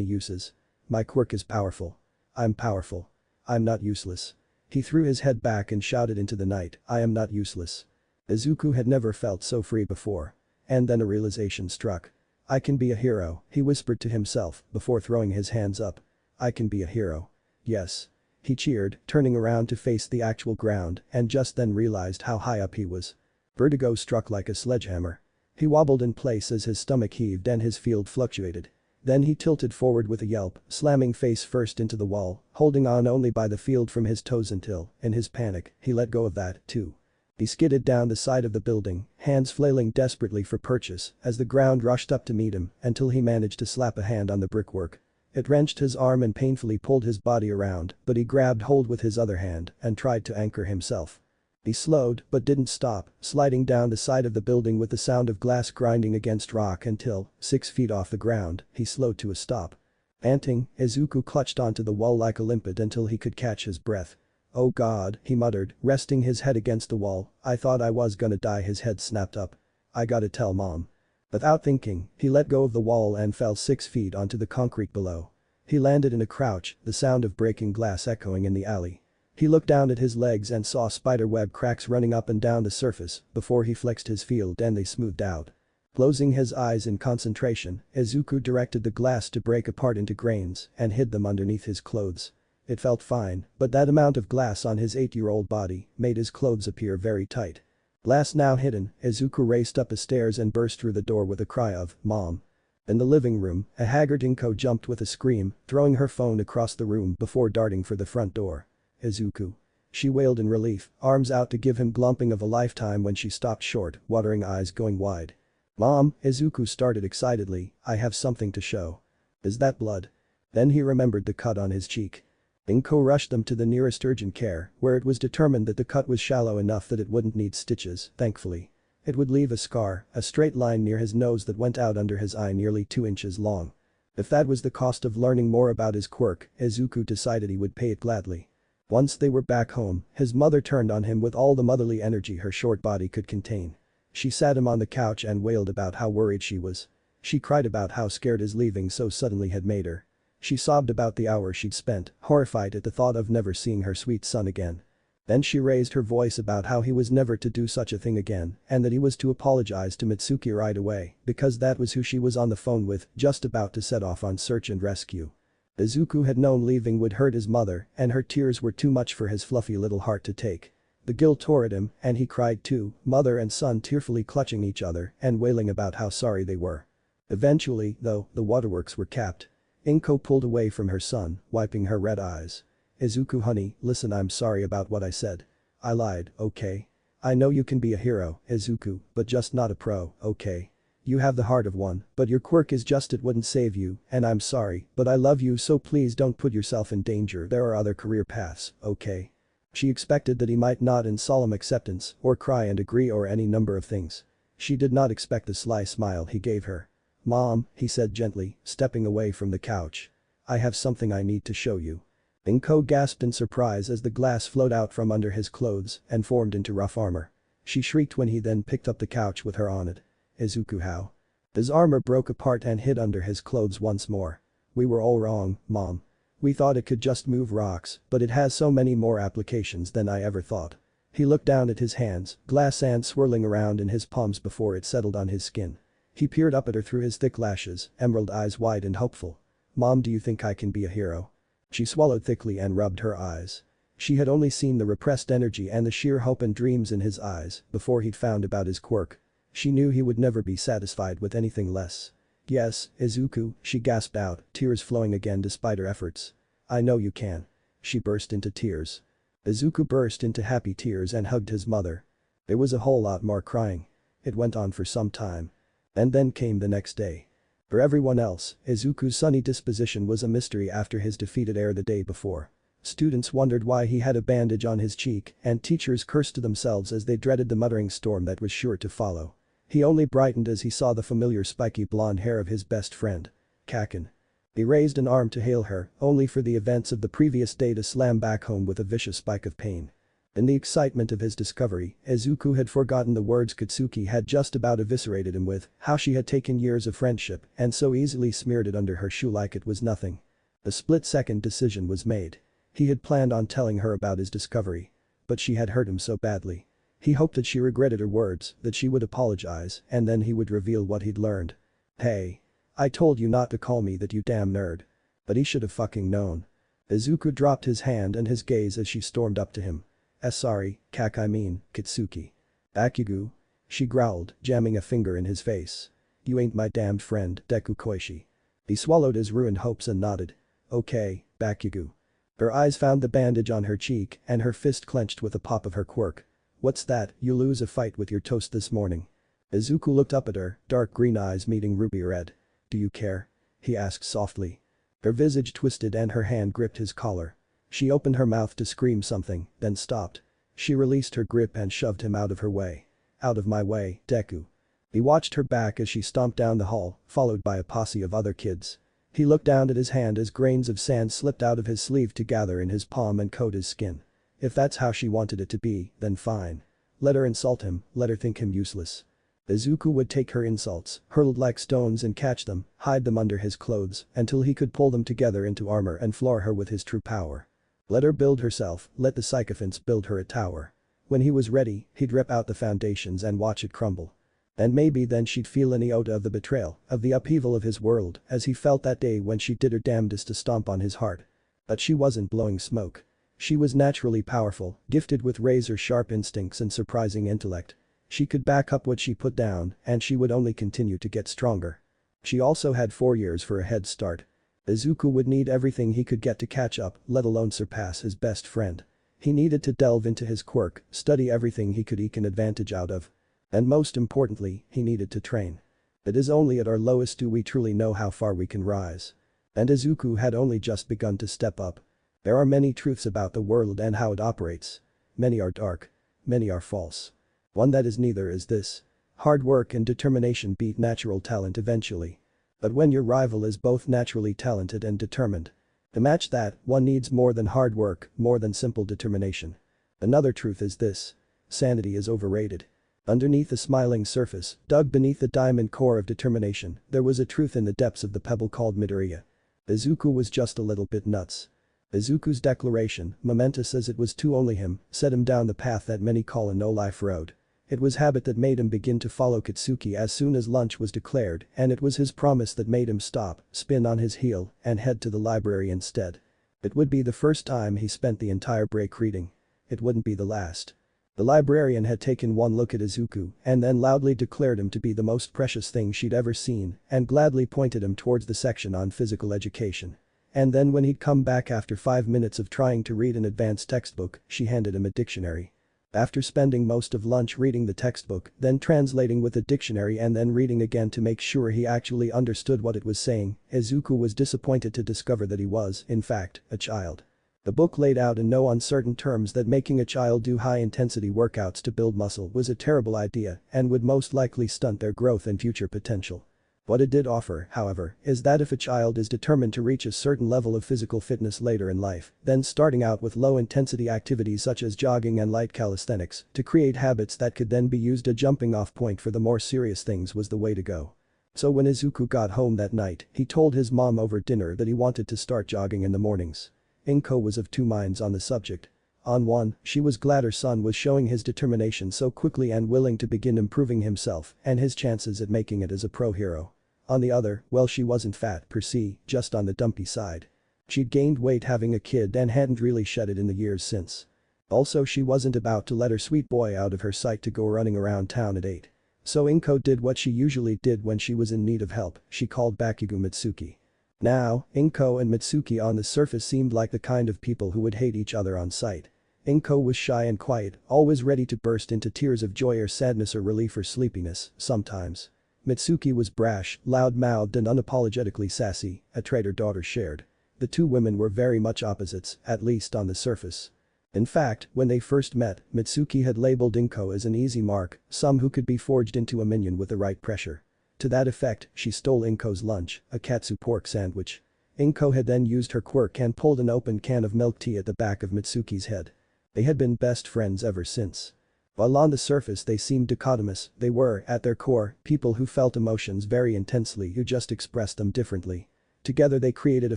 Speaker 1: uses. My quirk is powerful. I'm powerful. I'm not useless. He threw his head back and shouted into the night, I am not useless. Izuku had never felt so free before. And then a realization struck. I can be a hero, he whispered to himself before throwing his hands up. I can be a hero. Yes. He cheered, turning around to face the actual ground and just then realized how high up he was. Vertigo struck like a sledgehammer. He wobbled in place as his stomach heaved and his field fluctuated. Then he tilted forward with a yelp, slamming face first into the wall, holding on only by the field from his toes until, in his panic, he let go of that, too. He skidded down the side of the building, hands flailing desperately for purchase as the ground rushed up to meet him until he managed to slap a hand on the brickwork. It wrenched his arm and painfully pulled his body around, but he grabbed hold with his other hand and tried to anchor himself. He slowed but didn't stop, sliding down the side of the building with the sound of glass grinding against rock until, 6 feet off the ground, he slowed to a stop. Panting, Izuku clutched onto the wall like a limpet until he could catch his breath. "Oh god," he muttered, resting his head against the wall, "I thought I was gonna die." His head snapped up. "I gotta tell mom." Without thinking, he let go of the wall and fell 6 feet onto the concrete below. He landed in a crouch, the sound of breaking glass echoing in the alley. He looked down at his legs and saw spiderweb cracks running up and down the surface before he flexed his field and they smoothed out. Closing his eyes in concentration, Izuku directed the glass to break apart into grains and hid them underneath his clothes. It felt fine, but that amount of glass on his 8-year-old body made his clothes appear very tight. Glass now hidden, Izuku raced up the stairs and burst through the door with a cry of, "Mom." In the living room, a haggard Inko jumped with a scream, throwing her phone across the room before darting for the front door. "Izuku." She wailed in relief, arms out to give him glumping of a lifetime when she stopped short, watering eyes going wide. "Mom," Izuku started excitedly, "I have something to show." "Is that blood?" Then he remembered the cut on his cheek. Inko rushed them to the nearest urgent care, where it was determined that the cut was shallow enough that it wouldn't need stitches, thankfully. It would leave a scar, a straight line near his nose that went out under his eye nearly 2 inches long. If that was the cost of learning more about his quirk, Izuku decided he would pay it gladly. Once they were back home, his mother turned on him with all the motherly energy her short body could contain. She sat him on the couch and wailed about how worried she was. She cried about how scared his leaving so suddenly had made her. She sobbed about the hour she'd spent, horrified at the thought of never seeing her sweet son again. Then she raised her voice about how he was never to do such a thing again and that he was to apologize to Mitsuki right away because that was who she was on the phone with, just about to set off on search and rescue. Izuku had known leaving would hurt his mother and her tears were too much for his fluffy little heart to take. The guilt tore at him and he cried too, mother and son tearfully clutching each other and wailing about how sorry they were. Eventually, though, the waterworks were capped. Inko pulled away from her son, wiping her red eyes. "Izuku honey, listen, I'm sorry about what I said. I lied, okay? I know you can be a hero, Izuku, but just not a pro, okay? You have the heart of one, but your quirk is just it wouldn't save you, and I'm sorry, but I love you so please don't put yourself in danger, there are other career paths, okay?" She expected that he might nod in solemn acceptance, or cry and agree or any number of things. She did not expect the sly smile he gave her. "Mom," he said gently, stepping away from the couch. "I have something I need to show you." Inko gasped in surprise as the glass flowed out from under his clothes and formed into rough armor. She shrieked when he then picked up the couch with her on it. "Izuku, how?" His armor broke apart and hid under his clothes once more. "We were all wrong, Mom. We thought it could just move rocks, but it has so many more applications than I ever thought." He looked down at his hands, glass sand swirling around in his palms before it settled on his skin. He peered up at her through his thick lashes, emerald eyes wide and hopeful. "Mom, do you think I can be a hero?" She swallowed thickly and rubbed her eyes. She had only seen the repressed energy and the sheer hope and dreams in his eyes before he'd found about his quirk. She knew he would never be satisfied with anything less. "Yes, Izuku," she gasped out, tears flowing again despite her efforts. "I know you can." She burst into tears. Izuku burst into happy tears and hugged his mother. There was a whole lot more crying. It went on for some time. And then came the next day. For everyone else, Izuku's sunny disposition was a mystery after his defeated air the day before. Students wondered why he had a bandage on his cheek and teachers cursed to themselves as they dreaded the muttering storm that was sure to follow. He only brightened as he saw the familiar spiky blonde hair of his best friend. Kaken. He raised an arm to hail her, only for the events of the previous day to slam back home with a vicious spike of pain. In the excitement of his discovery, Izuku had forgotten the words Katsuki had just about eviscerated him with, how she had taken years of friendship and so easily smeared it under her shoe like it was nothing. A split-second decision was made. He had planned on telling her about his discovery. But she had hurt him so badly. He hoped that she regretted her words, that she would apologize, and then he would reveal what he'd learned. "Hey. I told you not to call me that, you damn nerd." But he should have fucking known. Izuku dropped his hand and his gaze as she stormed up to him. Sorry, Katsuki. Bakugo." She growled, jamming a finger in his face. "You ain't my damned friend, Deku Koishi." He swallowed his ruined hopes and nodded. "Okay, Bakugo." Her eyes found the bandage on her cheek and her fist clenched with a pop of her quirk. "What's that, you lose a fight with your toast this morning?" Izuku looked up at her, dark green eyes meeting ruby red. "Do you care?" he asked softly. Her visage twisted and her hand gripped his collar. She opened her mouth to scream something, then stopped. She released her grip and shoved him out of her way. "Out of my way, Deku." He watched her back as she stomped down the hall, followed by a posse of other kids. He looked down at his hand as grains of sand slipped out of his sleeve to gather in his palm and coat his skin. If that's how she wanted it to be, then fine. Let her insult him, let her think him useless. Izuku would take her insults, hurled like stones and catch them, hide them under his clothes, until he could pull them together into armor and floor her with his true power. Let her build herself, let the sycophants build her a tower. When he was ready, he'd rip out the foundations and watch it crumble. And maybe then she'd feel an iota of the betrayal, of the upheaval of his world, as he felt that day when she did her damnedest to stomp on his heart. But she wasn't blowing smoke. She was naturally powerful, gifted with razor-sharp instincts and surprising intellect. She could back up what she put down, and she would only continue to get stronger. She also had 4 years for a head start. Izuku would need everything he could get to catch up, let alone surpass his best friend. He needed to delve into his quirk, study everything he could eke an advantage out of. And most importantly, he needed to train. It is only at our lowest do we truly know how far we can rise. And Izuku had only just begun to step up. There are many truths about the world and how it operates. Many are dark. Many are false. One that is neither is this. Hard work and determination beat natural talent eventually. But when your rival is both naturally talented and determined. To match that, one needs more than hard work, more than simple determination. Another truth is this. Sanity is overrated. Underneath the smiling surface, dug beneath the diamond core of determination, there was a truth in the depths of the pebble called Midoriya. Izuku was just a little bit nuts. Izuku's declaration, momentous as it was to only him, set him down the path that many call a no-life road. It was habit that made him begin to follow Katsuki as soon as lunch was declared, and it was his promise that made him stop, spin on his heel, and head to the library instead. It would be the first time he spent the entire break reading. It wouldn't be the last. The librarian had taken one look at Izuku and then loudly declared him to be the most precious thing she'd ever seen and gladly pointed him towards the section on physical education. And then when he'd come back after 5 minutes of trying to read an advanced textbook, she handed him a dictionary. After spending most of lunch reading the textbook, then translating with a dictionary and then reading again to make sure he actually understood what it was saying, Izuku was disappointed to discover that he was, in fact, a child. The book laid out in no uncertain terms that making a child do high-intensity workouts to build muscle was a terrible idea and would most likely stunt their growth and future potential. What it did offer, however, is that if a child is determined to reach a certain level of physical fitness later in life, then starting out with low-intensity activities such as jogging and light calisthenics to create habits that could then be used as a jumping-off point for the more serious things was the way to go. So when Izuku got home that night, he told his mom over dinner that he wanted to start jogging in the mornings. Inko was of two minds on the subject. On one, she was glad her son was showing his determination so quickly and willing to begin improving himself and his chances at making it as a pro hero. On the other, well, she wasn't fat per se, just on the dumpy side. She'd gained weight having a kid and hadn't really shed it in the years since. Also, she wasn't about to let her sweet boy out of her sight to go running around town at 8. So Inko did what she usually did when she was in need of help, she called Bakugo Mitsuki. Now, Inko and Mitsuki on the surface seemed like the kind of people who would hate each other on sight. Inko was shy and quiet, always ready to burst into tears of joy or sadness or relief or sleepiness, sometimes. Mitsuki was brash, loud-mouthed and unapologetically sassy, a trait her daughter shared. The two women were very much opposites, at least on the surface. In fact, when they first met, Mitsuki had labeled Inko as an easy mark, some who could be forged into a minion with the right pressure. To that effect, she stole Inko's lunch, a katsu pork sandwich. Inko had then used her quirk and pulled an open can of milk tea at the back of Mitsuki's head. They had been best friends ever since. While on the surface they seemed dichotomous, they were, at their core, people who felt emotions very intensely who just expressed them differently. Together they created a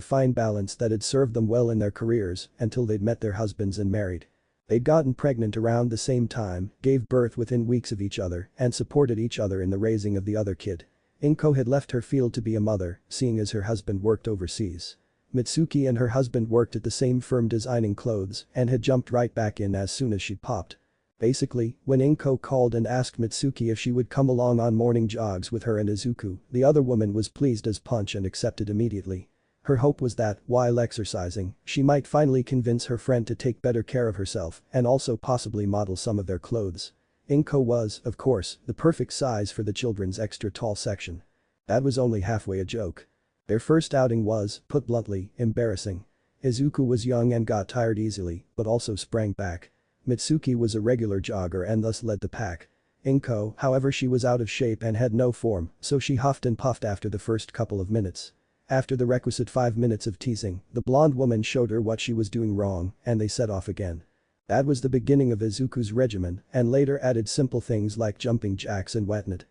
Speaker 1: fine balance that had served them well in their careers until they'd met their husbands and married. They'd gotten pregnant around the same time, gave birth within weeks of each other, and supported each other in the raising of the other kid. Inko had left her field to be a mother, seeing as her husband worked overseas. Mitsuki and her husband worked at the same firm designing clothes and had jumped right back in as soon as she'd popped. Basically, when Inko called and asked Mitsuki if she would come along on morning jogs with her and Izuku, the other woman was pleased as punch and accepted immediately. Her hope was that, while exercising, she might finally convince her friend to take better care of herself and also possibly model some of their clothes. Inko was, of course, the perfect size for the children's extra tall section. That was only halfway a joke. Their first outing was, put bluntly, embarrassing. Izuku was young and got tired easily, but also sprang back. Mitsuki was a regular jogger and thus led the pack. Inko, however, she was out of shape and had no form, so she huffed and puffed after the first couple of minutes. After the requisite 5 minutes of teasing, the blonde woman showed her what she was doing wrong and they set off again. That was the beginning of Izuku's regimen and later added simple things like jumping jacks and whatnot.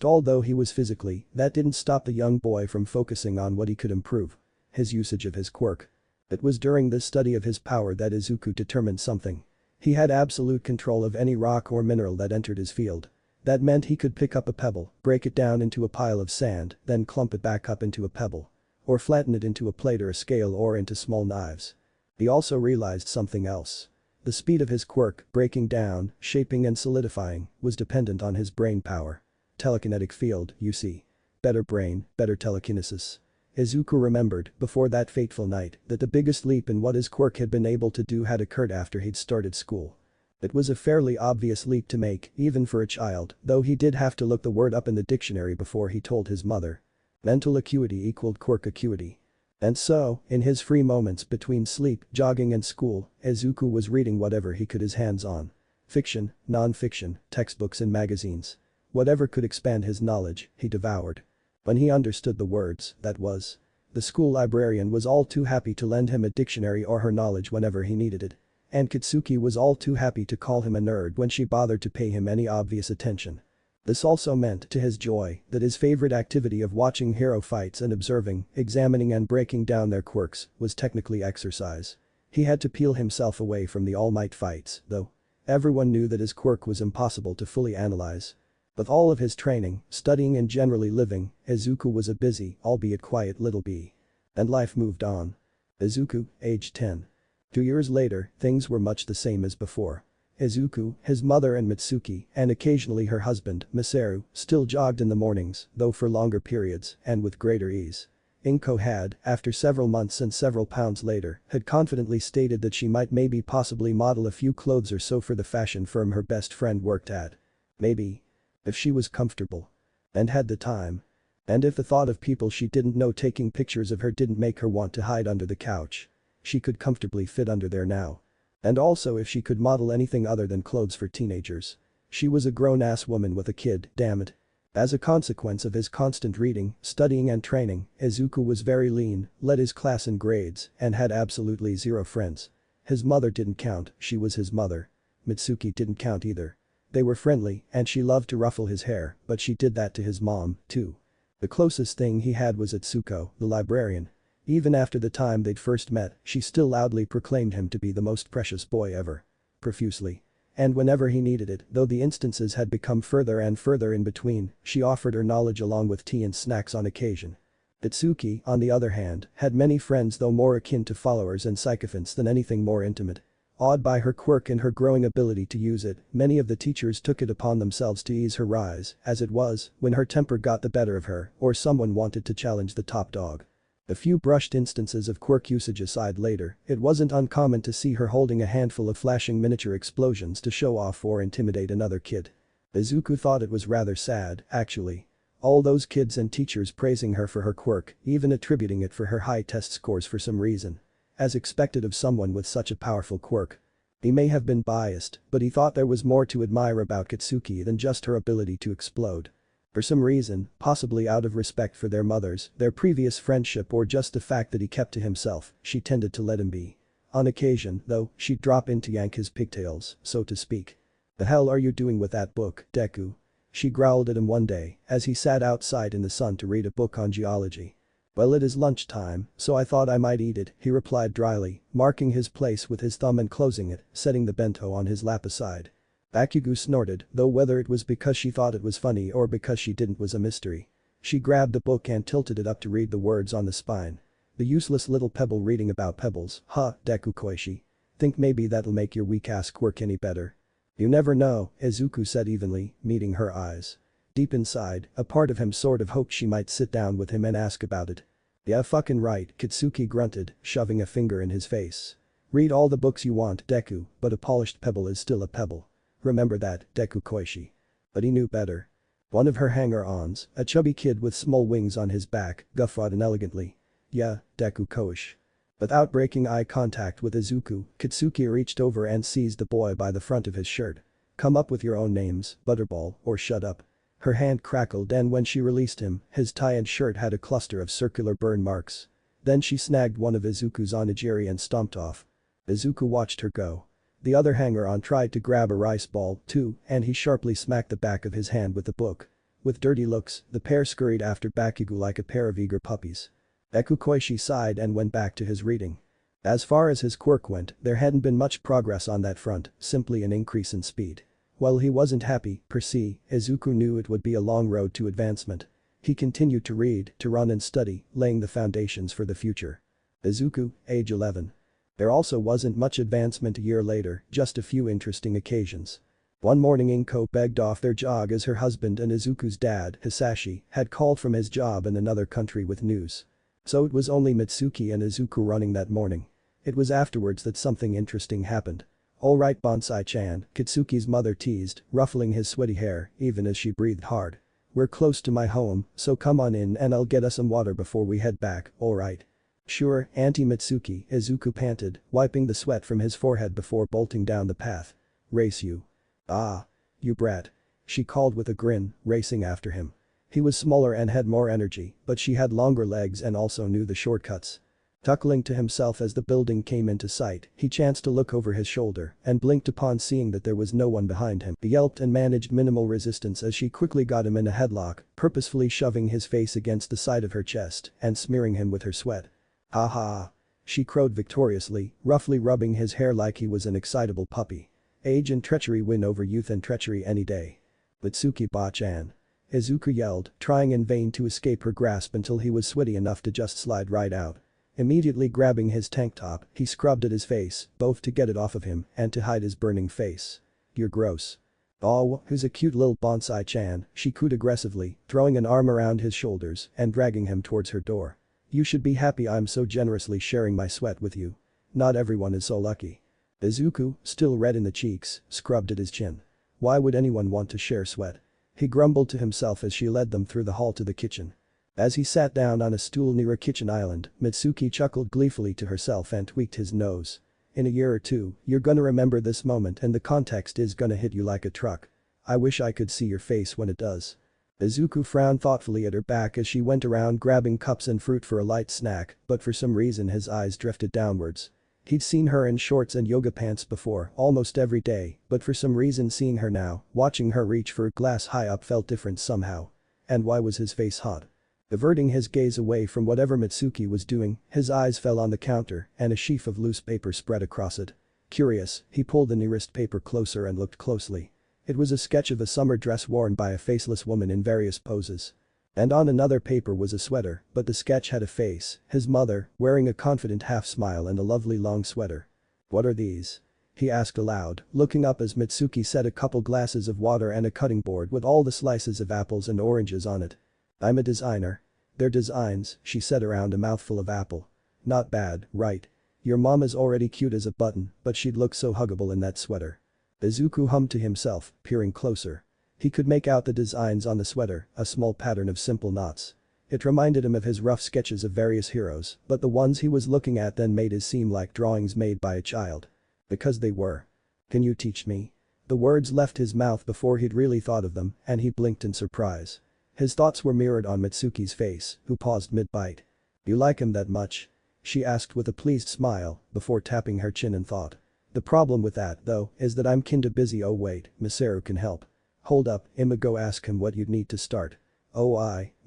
Speaker 1: Although he was physically, that didn't stop the young boy from focusing on what he could improve. His usage of his quirk. It was during this study of his power that Izuku determined something. He had absolute control of any rock or mineral that entered his field. That meant he could pick up a pebble, break it down into a pile of sand, then clump it back up into a pebble. Or flatten it into a plate or a scale or into small knives. He also realized something else. The speed of his quirk, breaking down, shaping and solidifying, was dependent on his brain power. Telekinetic field, you see. Better brain, better telekinesis. Izuku remembered, before that fateful night, that the biggest leap in what his quirk had been able to do had occurred after he'd started school. It was a fairly obvious leap to make, even for a child, though he did have to look the word up in the dictionary before he told his mother. Mental acuity equaled quirk acuity. And so, in his free moments between sleep, jogging and school, Izuku was reading whatever he could his hands on. Fiction, non-fiction, textbooks and magazines. Whatever could expand his knowledge, he devoured. When he understood the words, that was. The school librarian was all too happy to lend him a dictionary or her knowledge whenever he needed it. And Kitsuki was all too happy to call him a nerd when she bothered to pay him any obvious attention. This also meant, to his joy, that his favorite activity of watching hero fights and observing, examining and breaking down their quirks, was technically exercise. He had to peel himself away from the All Might fights, though. Everyone knew that his quirk was impossible to fully analyze. With all of his training, studying and generally living, Izuku was a busy, albeit quiet little bee. And life moved on. Izuku, age 10. 2 years later, things were much the same as before. Izuku, his mother and Mitsuki, and occasionally her husband, Masaru, still jogged in the mornings, though for longer periods, and with greater ease. Inko had, after several months and several pounds later, had confidently stated that she might maybe possibly model a few clothes or so for the fashion firm her best friend worked at. Maybe. If she was comfortable. And had the time. And if the thought of people she didn't know taking pictures of her didn't make her want to hide under the couch. She could comfortably fit under there now. And also if she could model anything other than clothes for teenagers. She was a grown-ass woman with a kid, damn it. As a consequence of his constant reading, studying and training, Izuku was very lean, led his class in grades, and had absolutely zero friends. His mother didn't count, she was his mother. Mitsuki didn't count either. They were friendly and she loved to ruffle his hair, but she did that to his mom, too. The closest thing he had was Atsuko, the librarian. Even after the time they'd first met, she still loudly proclaimed him to be the most precious boy ever. Profusely. And whenever he needed it, though the instances had become further and further in between, she offered her knowledge along with tea and snacks on occasion. Itsuki, on the other hand, had many friends though more akin to followers and sycophants than anything more intimate. Awed by her quirk and her growing ability to use it, many of the teachers took it upon themselves to ease her rise, as it was, when her temper got the better of her or someone wanted to challenge the top dog. A few brushed instances of quirk usage aside later, it wasn't uncommon to see her holding a handful of flashing miniature explosions to show off or intimidate another kid. Izuku thought it was rather sad, actually. All those kids and teachers praising her for her quirk, even attributing it for her high test scores for some reason. As expected of someone with such a powerful quirk. He may have been biased, but he thought there was more to admire about Kitsuki than just her ability to explode. For some reason, possibly out of respect for their mothers, their previous friendship or just the fact that he kept to himself, she tended to let him be. On occasion, though, she'd drop in to yank his pigtails, so to speak. "The hell are you doing with that book, Deku?" She growled at him one day as he sat outside in the sun to read a book on geology. "Well, it is lunchtime, so I thought I might eat it," he replied dryly, marking his place with his thumb and closing it, setting the bento on his lap aside. Bakugo snorted, though whether it was because she thought it was funny or because she didn't was a mystery. She grabbed the book and tilted it up to read the words on the spine. "The useless little pebble reading about pebbles, huh, Deku Koishi? Think maybe that'll make your weak-ass quirk any better?" "You never know," Izuku said evenly, meeting her eyes. Deep inside, a part of him sort of hoped she might sit down with him and ask about it. "Yeah, fucking right," Kitsuki grunted, shoving a finger in his face. "Read all the books you want, Deku, but a polished pebble is still a pebble. Remember that, Deku Koishi." But he knew better. One of her hanger-ons, a chubby kid with small wings on his back, guffawed inelegantly. "Yeah, Deku Koishi." Without breaking eye contact with Izuku, Kitsuki reached over and seized the boy by the front of his shirt. "Come up with your own names, Butterball, or shut up." Her hand crackled and when she released him, his tie and shirt had a cluster of circular burn marks. Then she snagged one of Izuku's onigiri and stomped off. Izuku watched her go. The other hanger-on tried to grab a rice ball, too, and he sharply smacked the back of his hand with the book. With dirty looks, the pair scurried after Bakugo like a pair of eager puppies. Ekukoishi sighed and went back to his reading. As far as his quirk went, there hadn't been much progress on that front, simply an increase in speed. While he wasn't happy, per se, Izuku knew it would be a long road to advancement. He continued to read, to run and study, laying the foundations for the future. Izuku, age 11. There also wasn't much advancement a year later, just a few interesting occasions. One morning Inko begged off their jog as her husband and Izuku's dad, Hisashi, had called from his job in another country with news. So it was only Mitsuki and Izuku running that morning. It was afterwards that something interesting happened. "Alright Bonsai-chan," Kitsuki's mother teased, ruffling his sweaty hair, even as she breathed hard. "We're close to my home, so come on in and I'll get us some water before we head back, alright?" "Sure, Auntie Mitsuki," Izuku panted, wiping the sweat from his forehead before bolting down the path. "Race you." "Ah. You brat." She called with a grin, racing after him. He was smaller and had more energy, but she had longer legs and also knew the shortcuts. Chuckling to himself as the building came into sight, he chanced to look over his shoulder and blinked upon seeing that there was no one behind him. He yelped and managed minimal resistance as she quickly got him in a headlock, purposefully shoving his face against the side of her chest and smearing him with her sweat. "Ha ha." She crowed victoriously, roughly rubbing his hair like he was an excitable puppy. "Age and treachery win over youth and treachery any day. Mitsuki Ba-chan." Izuku yelled, trying in vain to escape her grasp until he was sweaty enough to just slide right out. Immediately grabbing his tank top, he scrubbed at his face, both to get it off of him and to hide his burning face. "You're gross." "Oh, who's a cute little Bonsai-chan," she cooed aggressively, throwing an arm around his shoulders and dragging him towards her door. "You should be happy I'm so generously sharing my sweat with you. Not everyone is so lucky." Izuku, still red in the cheeks, scrubbed at his chin. Why would anyone want to share sweat? He grumbled to himself as she led them through the hall to the kitchen. As he sat down on a stool near a kitchen island, Mitsuki chuckled gleefully to herself and tweaked his nose. "In a year or two, you're gonna remember this moment and the context is gonna hit you like a truck. I wish I could see your face when it does." Izuku frowned thoughtfully at her back as she went around grabbing cups and fruit for a light snack, but for some reason his eyes drifted downwards. He'd seen her in shorts and yoga pants before, almost every day, but for some reason seeing her now, watching her reach for a glass high up felt different somehow. And why was his face hot? Averting his gaze away from whatever Mitsuki was doing, his eyes fell on the counter and a sheaf of loose paper spread across it. Curious, he pulled the nearest paper closer and looked closely. It was a sketch of a summer dress worn by a faceless woman in various poses. And on another paper was a sweater, but the sketch had a face, his mother, wearing a confident half smile and a lovely long sweater. "What are these?" he asked aloud, looking up as Mitsuki set a couple glasses of water and a cutting board with all the slices of apples and oranges on it. "I'm a designer." "They're designs," she said around a mouthful of apple. "Not bad, right? Your mom is already cute as a button, but she'd look so huggable in that sweater." Izuku hummed to himself, peering closer. He could make out the designs on the sweater, a small pattern of simple knots. It reminded him of his rough sketches of various heroes, but the ones he was looking at then made it seem like drawings made by a child. Because they were. "Can you teach me?" The words left his mouth before he'd really thought of them, and he blinked in surprise. His thoughts were mirrored on Mitsuki's face, who paused mid-bite. "You like him that much?" she asked with a pleased smile, before tapping her chin in thought. "The problem with that, though, is that I'm kinda busy. Oh wait, Masaru can help." "Hold up, I'ma go ask him what you'd need to start." "Oh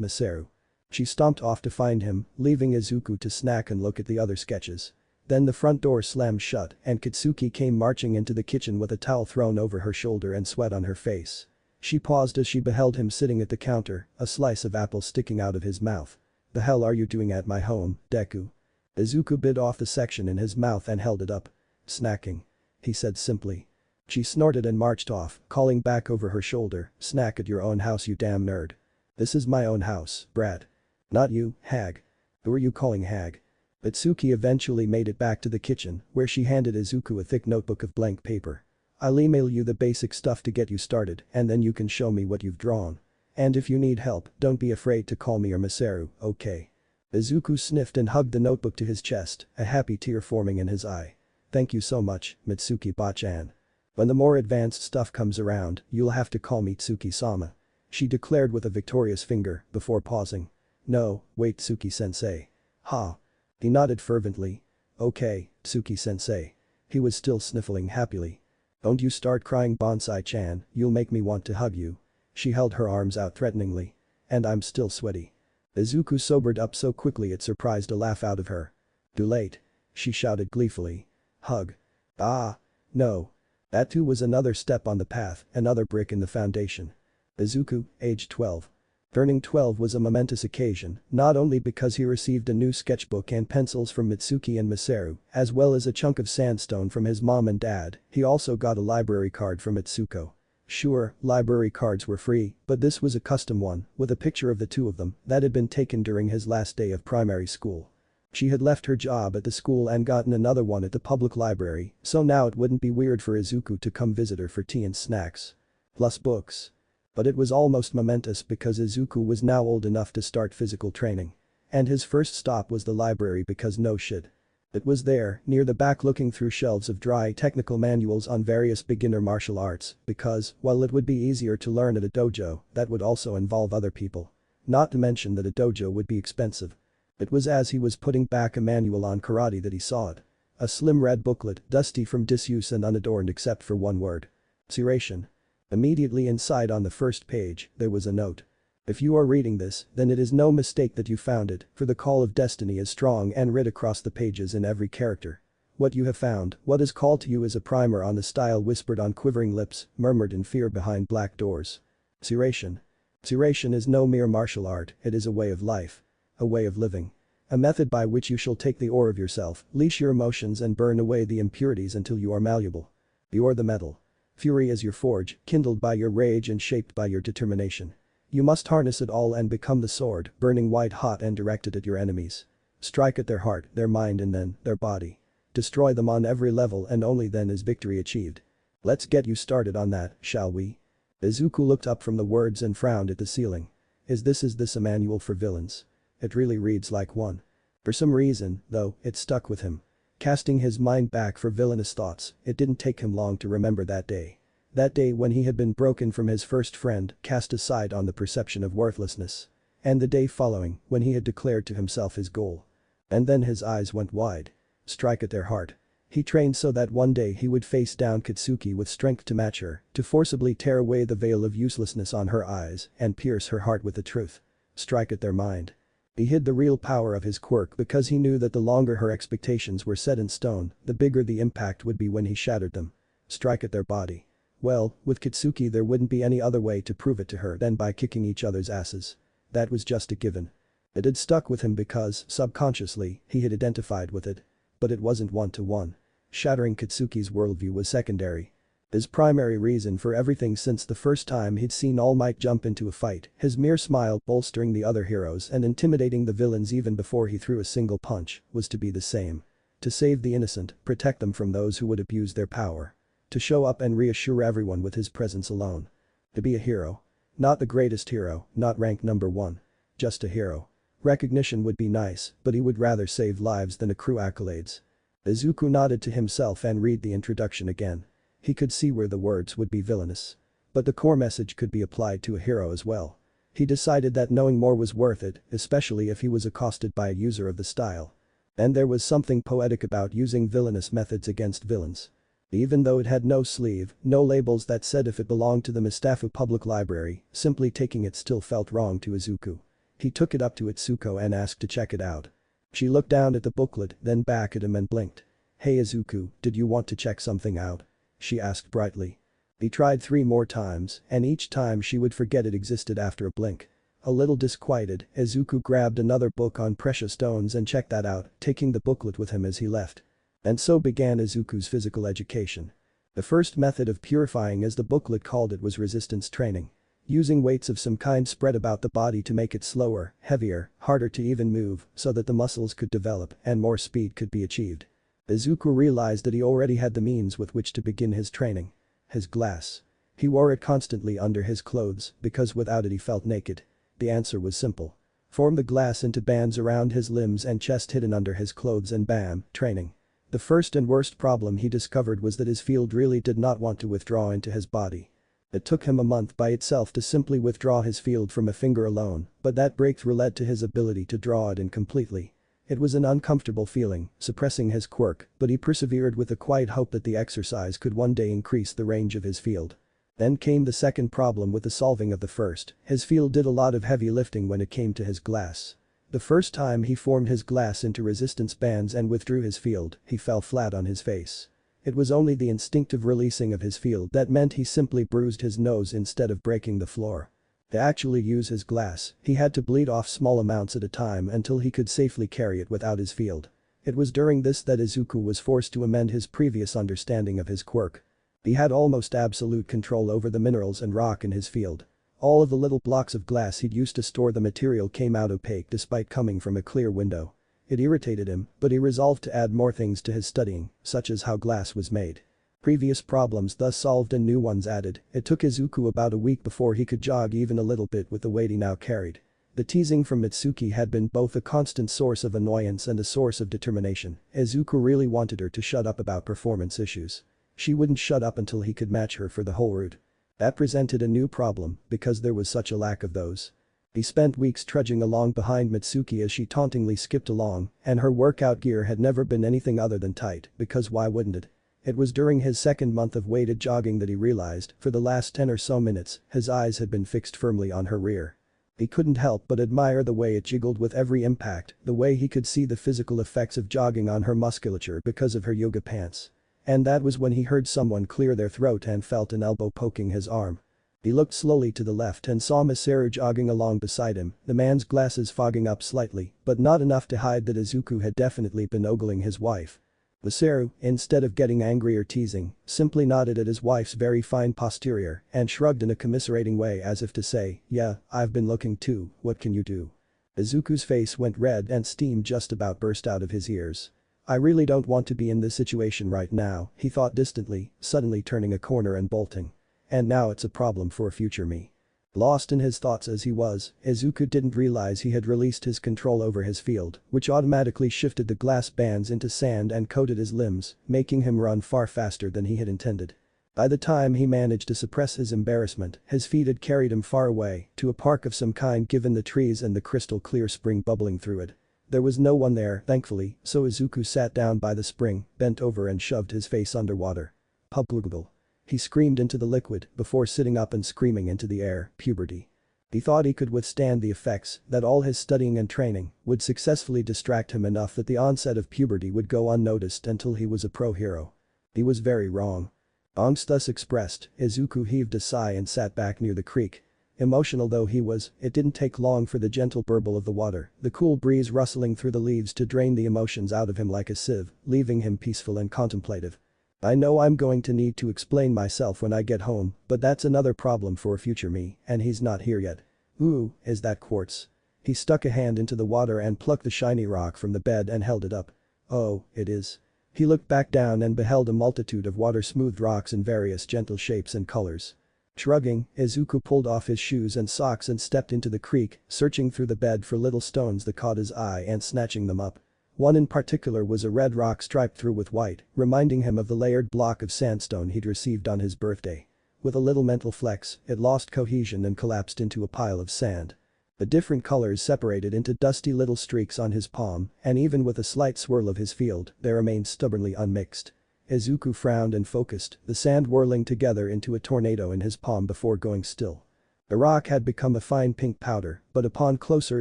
Speaker 1: Masaru." She stomped off to find him, leaving Izuku to snack and look at the other sketches. Then the front door slammed shut and Kitsuki came marching into the kitchen with a towel thrown over her shoulder and sweat on her face. She paused as she beheld him sitting at the counter, a slice of apple sticking out of his mouth. "The hell are you doing at my home, Deku?" Izuku bit off the section in his mouth and held it up. "Snacking," he said simply. She snorted and marched off, calling back over her shoulder, "Snack at your own house, you damn nerd." "This is my own house, brat." "Not you, hag." "Who are you calling hag?" Itsuki eventually made it back to the kitchen, where she handed Izuku a thick notebook of blank paper. "I'll email you the basic stuff to get you started and then you can show me what you've drawn. And if you need help, don't be afraid to call me or Masaru, okay?" Izuku sniffed and hugged the notebook to his chest, a happy tear forming in his eye. "Thank you so much, Mitsuki Bachan. When the more advanced stuff comes around, you'll have to call me Tsuki-sama," she declared with a victorious finger, before pausing. "No, wait Tsuki-sensei." "Ha." He nodded fervently. "Okay, Tsuki-sensei." He was still sniffling happily. Don't you start crying, Bonsai-chan, you'll make me want to hug you. She held her arms out threateningly. And I'm still sweaty. Izuku sobered up so quickly it surprised a laugh out of her. Too late. She shouted gleefully. Hug. Ah. No. That too was another step on the path, another brick in the foundation. Izuku, age 12. Turning 12 was a momentous occasion, not only because he received a new sketchbook and pencils from Mitsuki and Masaru, as well as a chunk of sandstone from his mom and dad, he also got a library card from Itsuko. Sure, library cards were free, but this was a custom one, with a picture of the two of them, that had been taken during his last day of primary school. She had left her job at the school and gotten another one at the public library, so now it wouldn't be weird for Izuku to come visit her for tea and snacks. Plus books. But it was almost momentous because Izuku was now old enough to start physical training. And his first stop was the library because no shit. It was there, near the back, looking through shelves of dry technical manuals on various beginner martial arts, because, while it would be easier to learn at a dojo, that would also involve other people. Not to mention that a dojo would be expensive. It was as he was putting back a manual on karate that he saw it. A slim red booklet, dusty from disuse and unadorned except for one word. Ciration. Immediately inside on the first page, there was a note. If you are reading this, then it is no mistake that you found it, for the call of destiny is strong and writ across the pages in every character. What you have found, what is called to you is a primer on the style whispered on quivering lips, murmured in fear behind black doors. Ciration. Ciration is no mere martial art, it is a way of life. A way of living. A method by which you shall take the ore of yourself, leash your emotions and burn away the impurities until you are malleable. You are the metal. Fury is your forge, kindled by your rage and shaped by your determination. You must harness it all and become the sword, burning white hot and directed at your enemies. Strike at their heart, their mind and then, their body. Destroy them on every level and only then is victory achieved. Let's get you started on that, shall we? Izuku looked up from the words and frowned at the ceiling. Is this a manual for villains? It really reads like one. For some reason, though, it stuck with him. Casting his mind back for villainous thoughts, it didn't take him long to remember that day. That day when he had been broken from his first friend, cast aside on the perception of worthlessness. And the day following, when he had declared to himself his goal. And then his eyes went wide. Strike at their heart. He trained so that one day he would face down Katsuki with strength to match her, to forcibly tear away the veil of uselessness on her eyes and pierce her heart with the truth. Strike at their mind. He hid the real power of his quirk because he knew that the longer her expectations were set in stone, the bigger the impact would be when he shattered them. Strike at their body. Well, with Katsuki there wouldn't be any other way to prove it to her than by kicking each other's asses. That was just a given. It had stuck with him because, subconsciously, he had identified with it. But it wasn't one-to-one. Shattering Katsuki's worldview was secondary. His primary reason for everything since the first time he'd seen All Might jump into a fight, his mere smile bolstering the other heroes and intimidating the villains even before he threw a single punch, was to be the same. To save the innocent, protect them from those who would abuse their power. To show up and reassure everyone with his presence alone. To be a hero. Not the greatest hero, not rank number 1. Just a hero. Recognition would be nice, but he would rather save lives than accrue accolades. Izuku nodded to himself and read the introduction again. He could see where the words would be villainous. But the core message could be applied to a hero as well. He decided that knowing more was worth it, especially if he was accosted by a user of the style. And there was something poetic about using villainous methods against villains. Even though it had no sleeve, no labels that said if it belonged to the Mustafa Public Library, simply taking it still felt wrong to Izuku. He took it up to Itsuko and asked to check it out. She looked down at the booklet, then back at him and blinked. Hey Izuku, did you want to check something out? She asked brightly. He tried 3 more times, and each time she would forget it existed after a blink. A little disquieted, Izuku grabbed another book on precious stones and checked that out, taking the booklet with him as he left. And so began Izuku's physical education. The first method of purifying, as the booklet called it, was resistance training. Using weights of some kind spread about the body to make it slower, heavier, harder to even move, so that the muscles could develop and more speed could be achieved. Izuku realized that he already had the means with which to begin his training. His glass. He wore it constantly under his clothes because without it he felt naked. The answer was simple. Form the glass into bands around his limbs and chest hidden under his clothes and bam, training. The first and worst problem he discovered was that his field really did not want to withdraw into his body. It took him a month by itself to simply withdraw his field from a finger alone, but that breakthrough led to his ability to draw it in completely. It was an uncomfortable feeling, suppressing his quirk, but he persevered with the quiet hope that the exercise could one day increase the range of his field. Then came the second problem with the solving of the first. His field did a lot of heavy lifting when it came to his glass. The first time he formed his glass into resistance bands and withdrew his field, he fell flat on his face. It was only the instinctive releasing of his field that meant he simply bruised his nose instead of breaking the floor. To actually use his glass, he had to bleed off small amounts at a time until he could safely carry it without his field. It was during this that Izuku was forced to amend his previous understanding of his quirk. He had almost absolute control over the minerals and rock in his field. All of the little blocks of glass he'd used to store the material came out opaque despite coming from a clear window. It irritated him, but he resolved to add more things to his studying, such as how glass was made. Previous problems thus solved and new ones added. It took Izuku about a week before he could jog even a little bit with the weight he now carried. The teasing from Mitsuki had been both a constant source of annoyance and a source of determination. Izuku really wanted her to shut up about performance issues. She wouldn't shut up until he could match her for the whole route. That presented a new problem because there was such a lack of those. He spent weeks trudging along behind Mitsuki as she tauntingly skipped along, and her workout gear had never been anything other than tight, because why wouldn't it? It was during his second month of weighted jogging that he realized, for the last 10 or so minutes, his eyes had been fixed firmly on her rear. He couldn't help but admire the way it jiggled with every impact, the way he could see the physical effects of jogging on her musculature because of her yoga pants. And that was when he heard someone clear their throat and felt an elbow poking his arm. He looked slowly to the left and saw Masaru jogging along beside him, the man's glasses fogging up slightly, but not enough to hide that Izuku had definitely been ogling his wife. Masaru, instead of getting angry or teasing, simply nodded at his wife's very fine posterior and shrugged in a commiserating way as if to say, "Yeah, I've been looking too, what can you do?" Izuku's face went red and steam just about burst out of his ears. "I really don't want to be in this situation right now," he thought distantly, suddenly turning a corner and bolting. And now it's a problem for future me. Lost in his thoughts as he was, Izuku didn't realize he had released his control over his field, which automatically shifted the glass bands into sand and coated his limbs, making him run far faster than he had intended. By the time he managed to suppress his embarrassment, his feet had carried him far away, to a park of some kind given the trees and the crystal clear spring bubbling through it. There was no one there, thankfully, so Izuku sat down by the spring, bent over and shoved his face underwater. Publugal. He screamed into the liquid before sitting up and screaming into the air, puberty. He thought he could withstand the effects, that all his studying and training would successfully distract him enough that the onset of puberty would go unnoticed until he was a pro hero. He was very wrong. Angst thus expressed, Izuku heaved a sigh and sat back near the creek. Emotional though he was, it didn't take long for the gentle burble of the water, the cool breeze rustling through the leaves to drain the emotions out of him like a sieve, leaving him peaceful and contemplative. "I know I'm going to need to explain myself when I get home, but that's another problem for future me, and he's not here yet. Ooh, is that quartz?" He stuck a hand into the water and plucked the shiny rock from the bed and held it up. "Oh, it is." He looked back down and beheld a multitude of water-smoothed rocks in various gentle shapes and colors. Shrugging, Izuku pulled off his shoes and socks and stepped into the creek, searching through the bed for little stones that caught his eye and snatching them up. One in particular was a red rock striped through with white, reminding him of the layered block of sandstone he'd received on his birthday. With a little mental flex, it lost cohesion and collapsed into a pile of sand. The different colors separated into dusty little streaks on his palm, and even with a slight swirl of his field, they remained stubbornly unmixed. Izuku frowned and focused, the sand whirling together into a tornado in his palm before going still. The rock had become a fine pink powder, but upon closer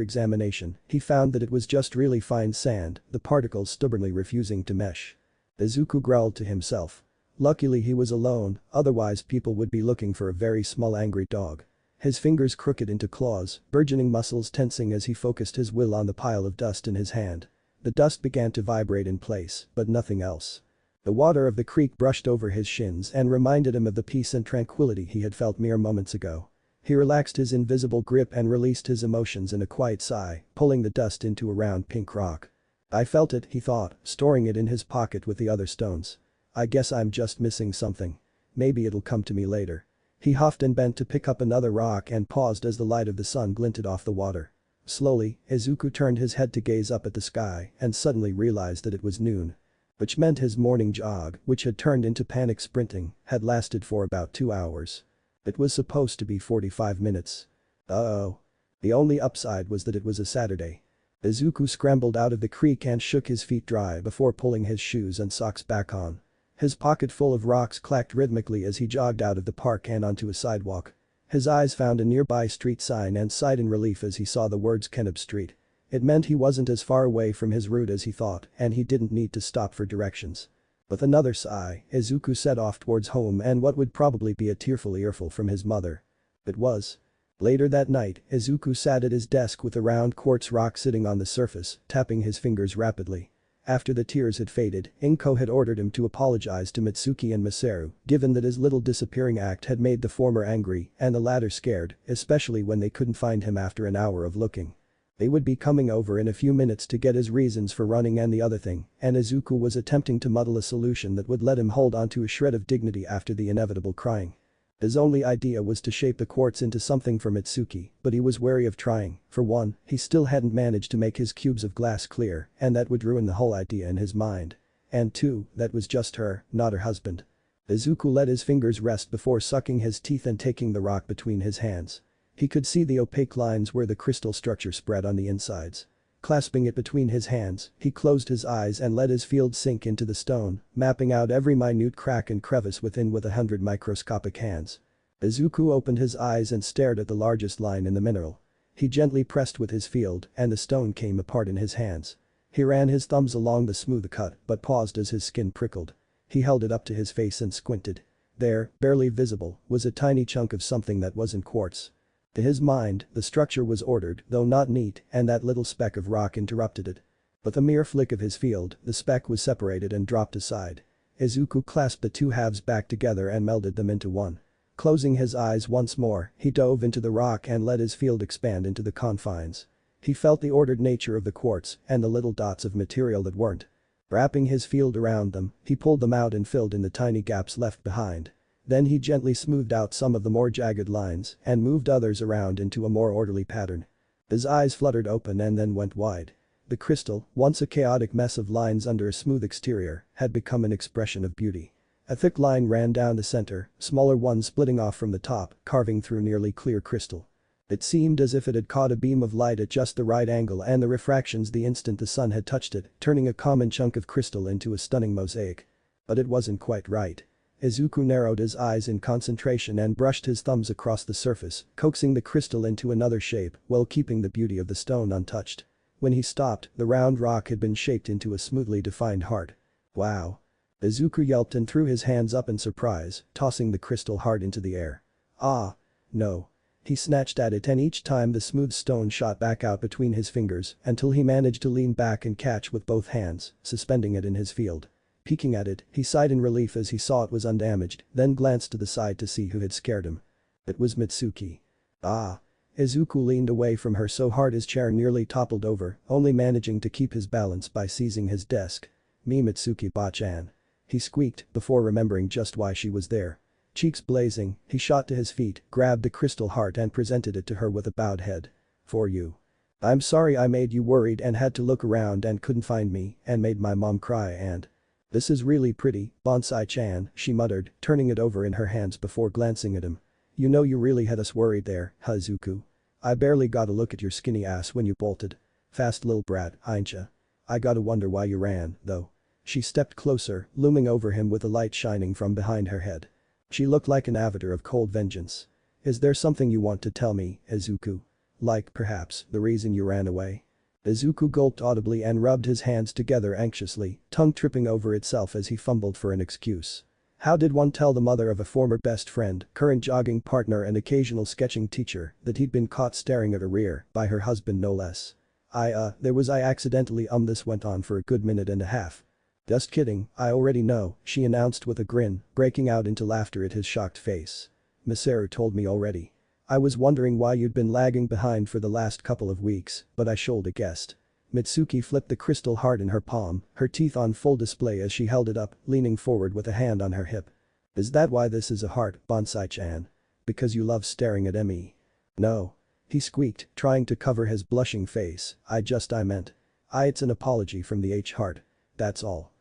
Speaker 1: examination, he found that it was just really fine sand, the particles stubbornly refusing to mesh. Izuku growled to himself. Luckily he was alone, otherwise people would be looking for a very small angry dog. His fingers crooked into claws, burgeoning muscles tensing as he focused his will on the pile of dust in his hand. The dust began to vibrate in place, but nothing else. The water of the creek brushed over his shins and reminded him of the peace and tranquility he had felt mere moments ago. He relaxed his invisible grip and released his emotions in a quiet sigh, pulling the dust into a round pink rock. "I felt it," he thought, storing it in his pocket with the other stones. "I guess I'm just missing something. Maybe it'll come to me later." He huffed and bent to pick up another rock and paused as the light of the sun glinted off the water. Slowly, Izuku turned his head to gaze up at the sky and suddenly realized that it was noon. Which meant his morning jog, which had turned into panic sprinting, had lasted for about 2 hours. It was supposed to be 45 minutes. Uh-oh. The only upside was that it was a Saturday. Izuku scrambled out of the creek and shook his feet dry before pulling his shoes and socks back on. His pocket full of rocks clacked rhythmically as he jogged out of the park and onto a sidewalk. His eyes found a nearby street sign and sighed in relief as he saw the words Kenob Street. It meant he wasn't as far away from his route as he thought, and he didn't need to stop for directions. With another sigh, Izuku set off towards home and what would probably be a tearful earful from his mother. It was. Later that night, Izuku sat at his desk with a round quartz rock sitting on the surface, tapping his fingers rapidly. After the tears had faded, Inko had ordered him to apologize to Mitsuki and Masaru, given that his little disappearing act had made the former angry and the latter scared, especially when they couldn't find him after an hour of looking. They would be coming over in a few minutes to get his reasons for running and the other thing, and Izuku was attempting to muddle a solution that would let him hold onto a shred of dignity after the inevitable crying. His only idea was to shape the quartz into something for Mitsuki, but he was wary of trying. For one, he still hadn't managed to make his cubes of glass clear, and that would ruin the whole idea in his mind. And two, that was just her, not her husband. Izuku let his fingers rest before sucking his teeth and taking the rock between his hands. He could see the opaque lines where the crystal structure spread on the insides. Clasping it between his hands, he closed his eyes and let his field sink into the stone, mapping out every minute crack and crevice within with 100 microscopic hands. Izuku opened his eyes and stared at the largest line in the mineral. He gently pressed with his field and the stone came apart in his hands. He ran his thumbs along the smooth cut but paused as his skin prickled. He held it up to his face and squinted. There, barely visible, was a tiny chunk of something that wasn't quartz. To his mind, the structure was ordered, though not neat, and that little speck of rock interrupted it. With a mere flick of his field, the speck was separated and dropped aside. Izuku clasped the two halves back together and melded them into one. Closing his eyes once more, he dove into the rock and let his field expand into the confines. He felt the ordered nature of the quartz and the little dots of material that weren't. Wrapping his field around them, he pulled them out and filled in the tiny gaps left behind. Then he gently smoothed out some of the more jagged lines and moved others around into a more orderly pattern. His eyes fluttered open and then went wide. The crystal, once a chaotic mess of lines under a smooth exterior, had become an expression of beauty. A thick line ran down the center, smaller ones splitting off from the top, carving through nearly clear crystal. It seemed as if it had caught a beam of light at just the right angle and the refractions the instant the sun had touched it, turning a common chunk of crystal into a stunning mosaic. But it wasn't quite right. Izuku narrowed his eyes in concentration and brushed his thumbs across the surface, coaxing the crystal into another shape while keeping the beauty of the stone untouched. When he stopped, the round rock had been shaped into a smoothly defined heart. Wow. Izuku yelped and threw his hands up in surprise, tossing the crystal heart into the air. Ah. No. He snatched at it and each time the smooth stone shot back out between his fingers until he managed to lean back and catch with both hands, suspending it in his field. Peeking at it, he sighed in relief as he saw it was undamaged, then glanced to the side to see who had scared him. It was Mitsuki. Ah. Izuku leaned away from her so hard his chair nearly toppled over, only managing to keep his balance by seizing his desk. Me Mitsuki Bachan. He squeaked before remembering just why she was there. Cheeks blazing, he shot to his feet, grabbed the crystal heart and presented it to her with a bowed head. For you. I'm sorry I made you worried and had to look around and couldn't find me and made my mom cry and. This is really pretty, Bonsai-chan, she muttered, turning it over in her hands before glancing at him. You know you really had us worried there, huh Izuku? I barely got a look at your skinny ass when you bolted. Fast little brat, ain't ya? I gotta wonder why you ran, though. She stepped closer, looming over him with a light shining from behind her head. She looked like an avatar of cold vengeance. Is there something you want to tell me, Izuku? Like, perhaps, the reason you ran away? Izuku gulped audibly and rubbed his hands together anxiously, tongue tripping over itself as he fumbled for an excuse. How did one tell the mother of a former best friend, current jogging partner and occasional sketching teacher that he'd been caught staring at her rear by her husband no less? I accidentally this went on for a good minute and a half. Just kidding, I already know, she announced with a grin, breaking out into laughter at his shocked face. Masaru told me already. I was wondering why you'd been lagging behind for the last couple of weeks, but I shoulda guessed. Mitsuki flipped the crystal heart in her palm, her teeth on full display as she held it up, leaning forward with a hand on her hip. Is that why this is a heart, Bonsai-chan? Because you love staring at me? No. He squeaked, trying to cover his blushing face, I meant. It's an apology from the H-heart. That's all.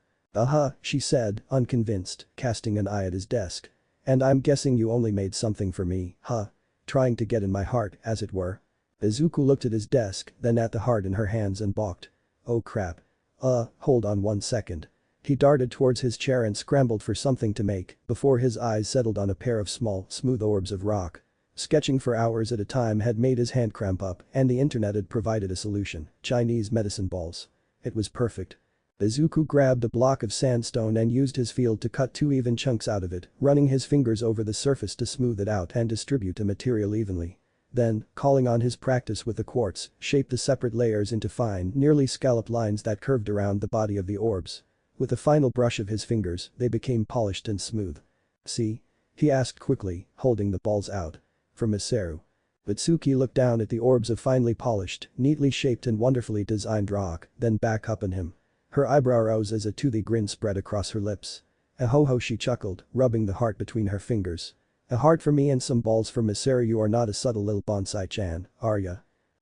Speaker 1: She said, unconvinced, casting an eye at his desk. And I'm guessing you only made something for me, huh? Trying to get in my heart, as it were. Izuku looked at his desk, then at the heart in her hands and balked. Oh crap. Hold on one second. He darted towards his chair and scrambled for something to make before his eyes settled on a pair of small, smooth orbs of rock. Sketching for hours at a time had made his hand cramp up and the internet had provided a solution: Chinese medicine balls. It was perfect. Izuku grabbed a block of sandstone and used his field to cut 2 even chunks out of it, running his fingers over the surface to smooth it out and distribute the material evenly. Then, calling on his practice with the quartz, shaped the separate layers into fine, nearly scalloped lines that curved around the body of the orbs. With a final brush of his fingers, they became polished and smooth. "See?" he asked quickly, holding the balls out. "For Masaru." Mitsuki looked down at the orbs of finely polished, neatly shaped and wonderfully designed rock, then back up on him. Her eyebrow rose as a toothy grin spread across her lips. "Ahoho," she chuckled, rubbing the heart between her fingers. "A heart for me and some balls for Masaru. You are not a subtle little bonsai-chan, are ya?"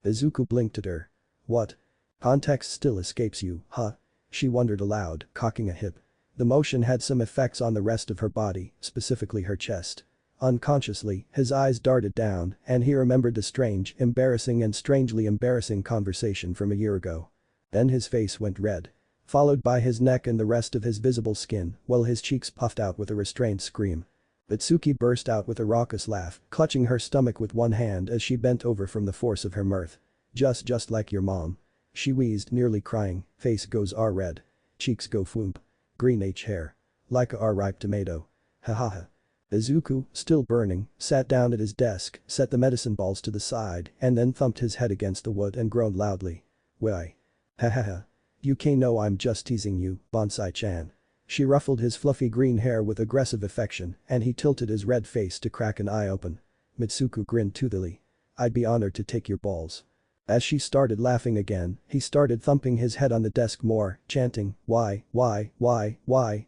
Speaker 1: Izuku blinked at her. "What? Context still escapes you, huh?" she wondered aloud, cocking a hip. The motion had some effects on the rest of her body, specifically her chest. Unconsciously, his eyes darted down, and he remembered the strange, embarrassing and strangely embarrassing conversation from a year ago. Then his face went red. Followed by his neck and the rest of his visible skin, while his cheeks puffed out with a restrained scream. Mitsuki burst out with a raucous laugh, clutching her stomach with one hand as she bent over from the force of her mirth. Just like your mom." She wheezed, nearly crying. "Face goes red. Cheeks go foomp. Green hair. Like a ripe tomato. Ha ha ha." Izuku, still burning, sat down at his desk, set the medicine balls to the side, and then thumped his head against the wood and groaned loudly. "Why? Ha ha ha. You can't know I'm just teasing you, Bonsai-chan." She ruffled his fluffy green hair with aggressive affection, and he tilted his red face to crack an eye open. Mitsuku grinned toothily. "I'd be honored to take your balls." As she started laughing again, he started thumping his head on the desk more, chanting, why,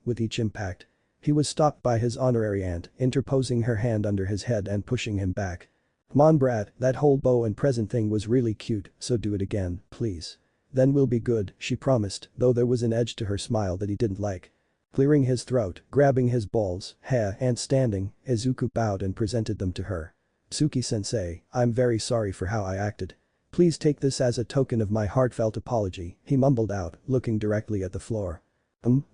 Speaker 1: with each impact. He was stopped by his honorary aunt, interposing her hand under his head and pushing him back. "Come on brat, that whole bow and present thing was really cute, so do it again, please. Then we'll be good," she promised, though there was an edge to her smile that he didn't like. Clearing his throat, grabbing his balls, and standing, Izuku bowed and presented them to her. "Tsuki-sensei, I'm very sorry for how I acted. Please take this as a token of my heartfelt apology," he mumbled out, looking directly at the floor.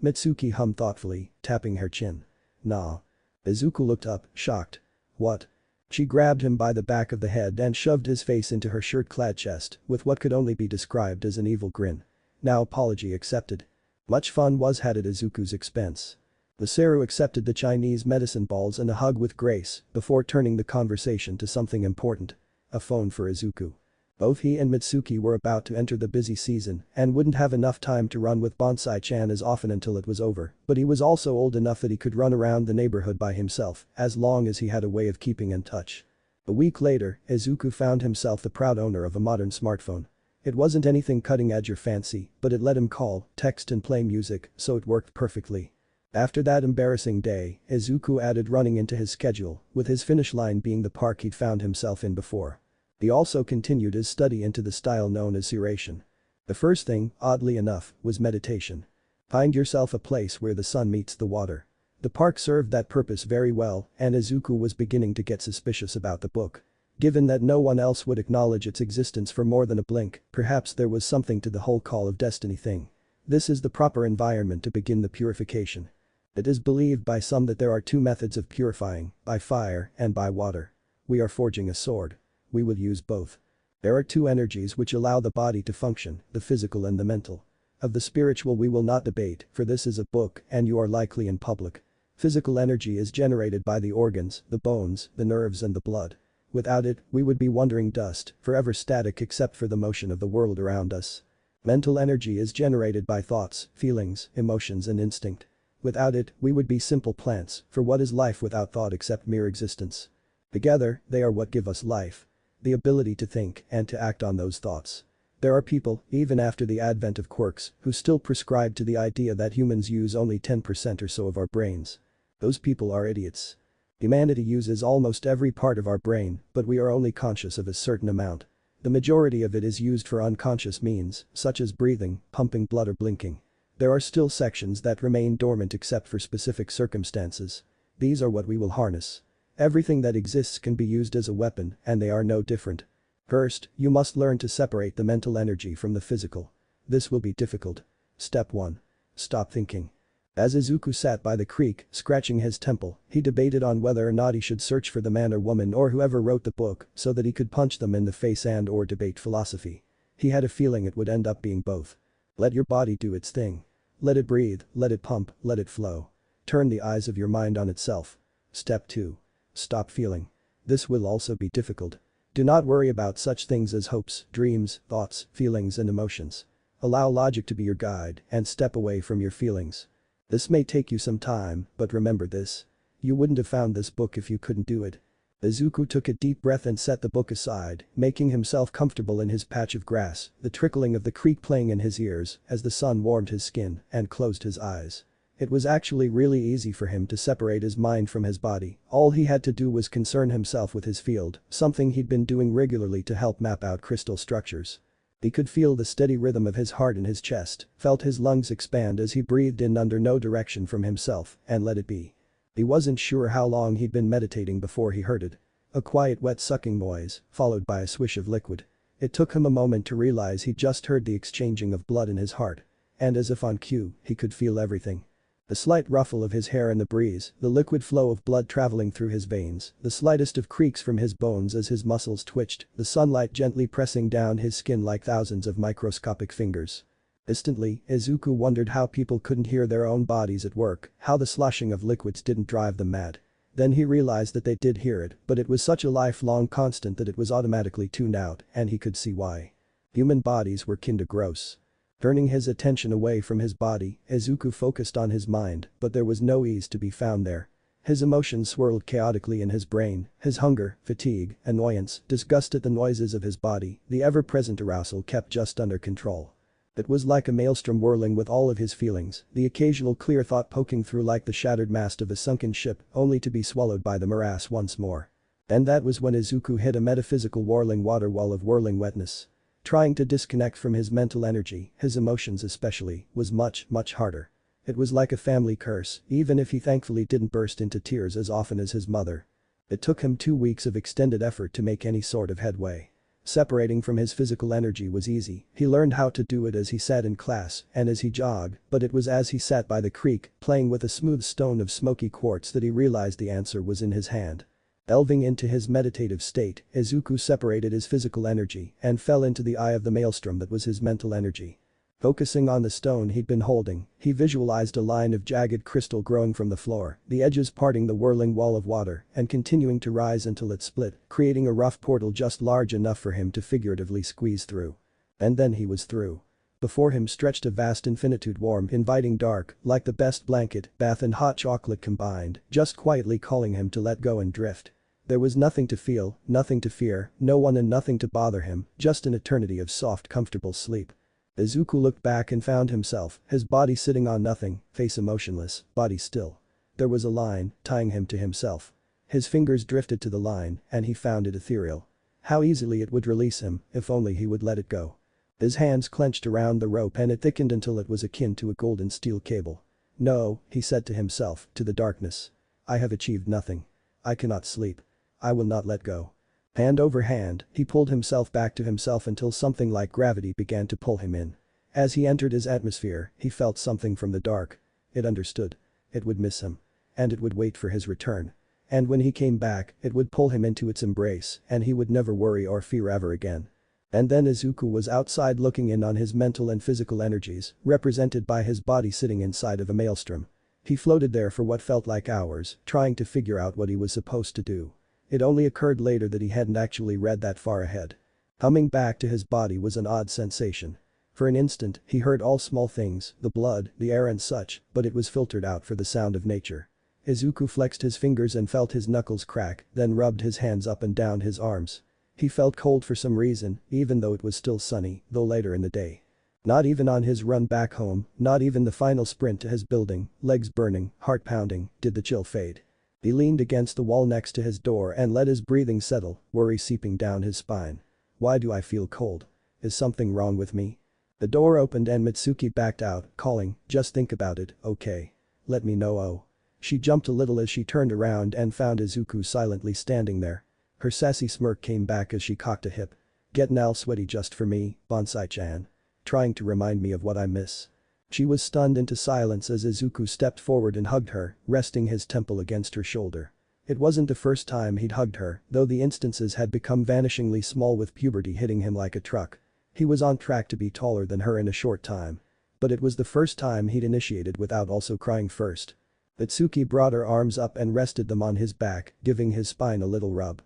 Speaker 1: Mitsuki hummed thoughtfully, tapping her chin. "Nah." Izuku looked up, shocked. "What?" She grabbed him by the back of the head and shoved his face into her shirt-clad chest with what could only be described as an evil grin. "Now apology accepted." Much fun was had at Izuku's expense. Masaru accepted the Chinese medicine balls and a hug with grace before turning the conversation to something important. A phone for Izuku. Both he and Mitsuki were about to enter the busy season and wouldn't have enough time to run with Bonsai-chan as often until it was over, but he was also old enough that he could run around the neighborhood by himself as long as he had a way of keeping in touch. A week later, Izuku found himself the proud owner of a modern smartphone. It wasn't anything cutting edge or fancy, but it let him call, text and play music, so it worked perfectly. After that embarrassing day, Izuku added running into his schedule, with his finish line being the park he'd found himself in before. He also continued his study into the style known as Suration. The first thing, oddly enough, was meditation. Find yourself a place where the sun meets the water. The park served that purpose very well, and Izuku was beginning to get suspicious about the book. Given that no one else would acknowledge its existence for more than a blink, perhaps there was something to the whole call of destiny thing. This is the proper environment to begin the purification. It is believed by some that there are 2 methods of purifying, by fire and by water. We are forging a sword. We will use both. There are 2 energies which allow the body to function, the physical and the mental. Of the spiritual we will not debate, for this is a book and you are likely in public. Physical energy is generated by the organs, the bones, the nerves and the blood. Without it, we would be wandering dust, forever static except for the motion of the world around us. Mental energy is generated by thoughts, feelings, emotions and instinct. Without it, we would be simple plants, for what is life without thought except mere existence? Together, they are what give us life. The ability to think and to act on those thoughts. There are people, even after the advent of quirks, who still prescribe to the idea that humans use only 10% or so of our brains. Those people are idiots. Humanity uses almost every part of our brain, but we are only conscious of a certain amount. The majority of it is used for unconscious means, such as breathing, pumping blood or blinking. There are still sections that remain dormant except for specific circumstances. These are what we will harness. Everything that exists can be used as a weapon, and they are no different. First, you must learn to separate the mental energy from the physical. This will be difficult. Step 1. Stop thinking. As Izuku sat by the creek, scratching his temple, he debated on whether or not he should search for the man or woman or whoever wrote the book so that he could punch them in the face and or debate philosophy. He had a feeling it would end up being both. Let your body do its thing. Let it breathe, let it pump, let it flow. Turn the eyes of your mind on itself. Step 2. Stop feeling. This will also be difficult. Do not worry about such things as hopes, dreams, thoughts, feelings and emotions. Allow logic to be your guide and step away from your feelings. This may take you some time, but remember this. You wouldn't have found this book if you couldn't do it. Izuku took a deep breath and set the book aside, making himself comfortable in his patch of grass, the trickling of the creek playing in his ears as the sun warmed his skin and closed his eyes. It was actually really easy for him to separate his mind from his body. All he had to do was concern himself with his field, something he'd been doing regularly to help map out crystal structures. He could feel the steady rhythm of his heart in his chest, felt his lungs expand as he breathed in under no direction from himself, and let it be. He wasn't sure how long he'd been meditating before he heard it. A quiet wet sucking noise, followed by a swish of liquid. It took him a moment to realize he'd just heard the exchanging of blood in his heart. And as if on cue, he could feel everything. The slight ruffle of his hair in the breeze, the liquid flow of blood traveling through his veins, the slightest of creaks from his bones as his muscles twitched, the sunlight gently pressing down his skin like thousands of microscopic fingers. Instantly, Izuku wondered how people couldn't hear their own bodies at work, how the sloshing of liquids didn't drive them mad. Then he realized that they did hear it, but it was such a lifelong constant that it was automatically tuned out, and he could see why. Human bodies were kinda gross. Turning his attention away from his body, Izuku focused on his mind, but there was no ease to be found there. His emotions swirled chaotically in his brain, his hunger, fatigue, annoyance, disgust at the noises of his body, the ever-present arousal kept just under control. It was like a maelstrom whirling with all of his feelings, the occasional clear thought poking through like the shattered mast of a sunken ship, only to be swallowed by the morass once more. And that was when Izuku hit a metaphysical whirling water wall of whirling wetness. Trying to disconnect from his mental energy, his emotions especially, was much, much harder. It was like a family curse, even if he thankfully didn't burst into tears as often as his mother. It took him 2 weeks of extended effort to make any sort of headway. Separating from his physical energy was easy, he learned how to do it as he sat in class and as he jogged, but it was as he sat by the creek, playing with a smooth stone of smoky quartz that he realized the answer was in his hand. Delving into his meditative state, Izuku separated his physical energy and fell into the eye of the maelstrom that was his mental energy. Focusing on the stone he'd been holding, he visualized a line of jagged crystal growing from the floor, the edges parting the whirling wall of water and continuing to rise until it split, creating a rough portal just large enough for him to figuratively squeeze through. And then he was through. Before him stretched a vast infinitude, warm, inviting, dark, like the best blanket, bath and hot chocolate combined, just quietly calling him to let go and drift. There was nothing to feel, nothing to fear, no one and nothing to bother him, just an eternity of soft, comfortable sleep. Izuku looked back and found himself, his body sitting on nothing, face emotionless, body still. There was a line, tying him to himself. His fingers drifted to the line, and he found it ethereal. How easily it would release him, if only he would let it go. His hands clenched around the rope and it thickened until it was akin to a golden steel cable. No, he said to himself, to the darkness. I have achieved nothing. I cannot sleep. I will not let go. Hand over hand, he pulled himself back to himself until something like gravity began to pull him in. As he entered his atmosphere, he felt something from the dark. It understood. It would miss him. And it would wait for his return. And when he came back, it would pull him into its embrace and he would never worry or fear ever again. And then Izuku was outside looking in on his mental and physical energies, represented by his body sitting inside of a maelstrom. He floated there for what felt like hours, trying to figure out what he was supposed to do. It only occurred later that he hadn't actually read that far ahead. Coming back to his body was an odd sensation. For an instant, he heard all small things, the blood, the air and such, but it was filtered out for the sound of nature. Izuku flexed his fingers and felt his knuckles crack, then rubbed his hands up and down his arms. He felt cold for some reason, even though it was still sunny, though later in the day. Not even on his run back home, not even the final sprint to his building, legs burning, heart pounding, did the chill fade. He leaned against the wall next to his door and let his breathing settle, worry seeping down his spine. Why do I feel cold? Is something wrong with me? The door opened and Mitsuki backed out, calling, just think about it, okay? Let me know. Oh. She jumped a little as she turned around and found Izuku silently standing there. Her sassy smirk came back as she cocked a hip. Getting all sweaty just for me, Bonsai-chan. Trying to remind me of what I miss. She was stunned into silence as Izuku stepped forward and hugged her, resting his temple against her shoulder. It wasn't the first time he'd hugged her, though the instances had become vanishingly small with puberty hitting him like a truck. He was on track to be taller than her in a short time. But it was the first time he'd initiated without also crying first. Itsuki brought her arms up and rested them on his back, giving his spine a little rub.